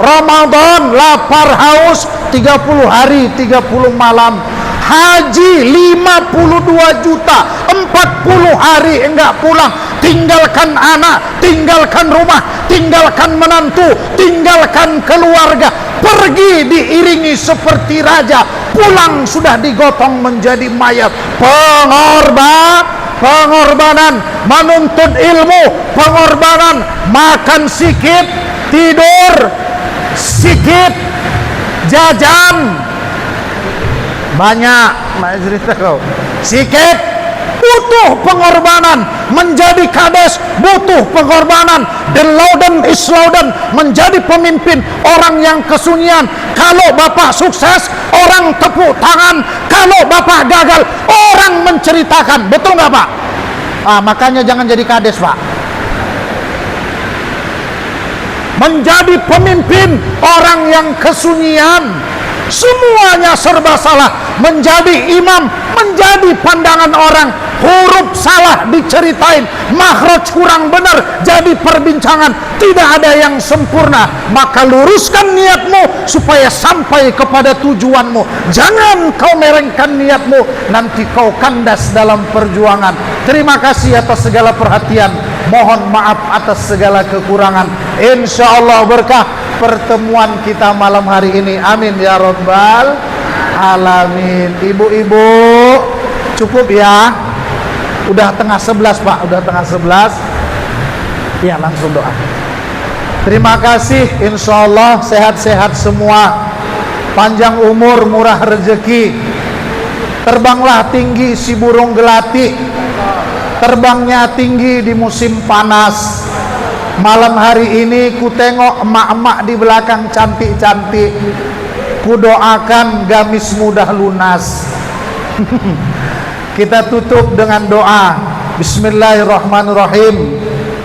Ramadan lapar haus 30 hari 30 malam. Haji 52 juta 40 hari enggak pulang. Tinggalkan anak, tinggalkan rumah, tinggalkan menantu, tinggalkan keluarga, pergi diiringi seperti raja, pulang sudah digotong menjadi mayat. Pengorbanan menuntut ilmu, pengorbanan makan sikit, tidur sikit, jajan banyak, cerita kau sikit, butuh pengorbanan. Menjadi kades butuh pengorbanan. Dan Lauden is Lauden, menjadi pemimpin orang yang kesunyian. Kalau Bapak sukses, orang tepuk tangan. Kalau Bapak gagal, orang menceritakan. Betul nggak Pak? Makanya jangan jadi kades Pak. Menjadi pemimpin orang yang kesunyian, semuanya serba salah. Menjadi imam, menjadi pandangan orang, huruf salah diceritain, makhraj kurang benar jadi perbincangan. Tidak ada yang sempurna. Maka luruskan niatmu supaya sampai kepada tujuanmu. Jangan kau merengkan niatmu, nanti kau kandas dalam perjuangan. Terima kasih atas segala perhatian, mohon maaf atas segala kekurangan. Insya Allah berkah pertemuan kita malam hari ini, amin ya rabbal alamin. Ibu-ibu cukup ya, udah tengah 11 Pak, udah tengah 11 ya, langsung doa. Terima kasih, insya Allah sehat-sehat semua, panjang umur, murah rezeki. Terbanglah tinggi si burung gelati, terbangnya tinggi di musim panas. Malam hari ini ku tengok emak-emak di belakang cantik-cantik, ku doakan gamis mudah lunas. Kita tutup dengan doa. Bismillahirrahmanirrahim.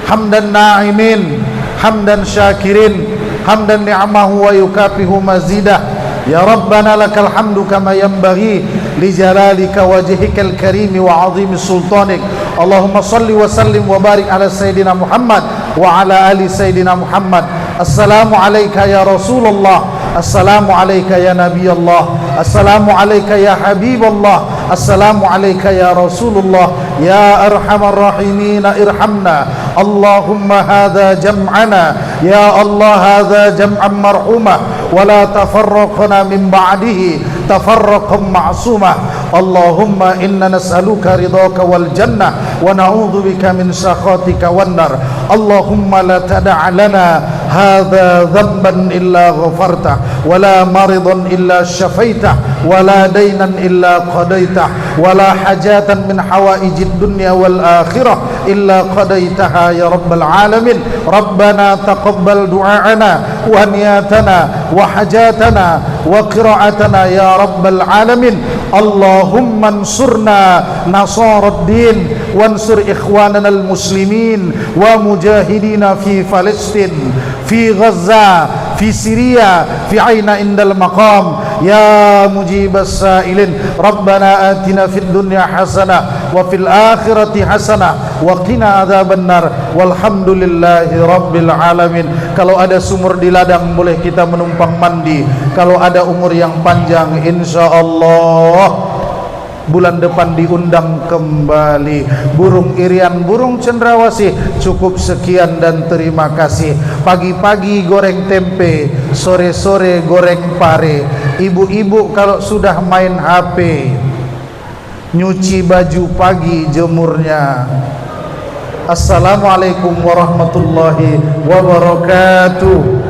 Hamdan na'imin, hamdan syakirin, hamdan ni'amahu wa yukafihu mazidah. Ya Rabbana lakal hamdu kama yanbaghi li jalalika wajhikal karimi wa azimi sultanik. Allahumma salli wa sallim wa barik ala Sayyidina Muhammad wa ala ali Sayyidina Muhammad. Assalamu alayka ya Rasulullah, assalamu alayka ya Nabi Allah, assalamu alayka ya Habib Allah, assalamu alayka ya Rasulullah, ya arhamar rahimin irhamna. Allahumma hadha jam'ana, ya Allah hadha jam'an marhumah, wa la tafarraqna min ba'dihi tafarraqan ma'sumah. Allahumma inna nas'aluka ridhaka wal jannah wa na'udzu bika min sakhatika wan nar. Allahumma la tada' lana hadha dhanban illa ghafartah, wa la maridan illa syafaitah, wa la daynan illa qadaitah, wa la hajatan min hawaijid dunya wal akhirah illa qadaitaha ya rabbal alamin. Rabbana taqabbal du'aana wa niyatana wa hajatana wa qira'atana ya rabbal alamin. Allahumma ansurna nasaraddin wansur ikhwanana al-muslimin wa mujahidina fi Palestin, fi Gaza, fi Syria, fi aina indal maqam ya mujibas sa'ilin. Rabbana atina fid dunya hasanah wa fil akhirati hasanah wa qina adzaban nar. Walhamdulillahi rabbil alamin. Kalau ada sumur di ladang boleh kita menumpang mandi. Kalau ada umur yang panjang insyaallah bulan depan diundang kembali. Burung irian, burung cendrawasih. Cukup sekian dan terima kasih. Pagi-pagi goreng tempe, sore-sore goreng pare. Ibu-ibu kalau sudah main HP, nyuci baju pagi jemurnya. Assalamualaikum warahmatullahi wabarakatuh.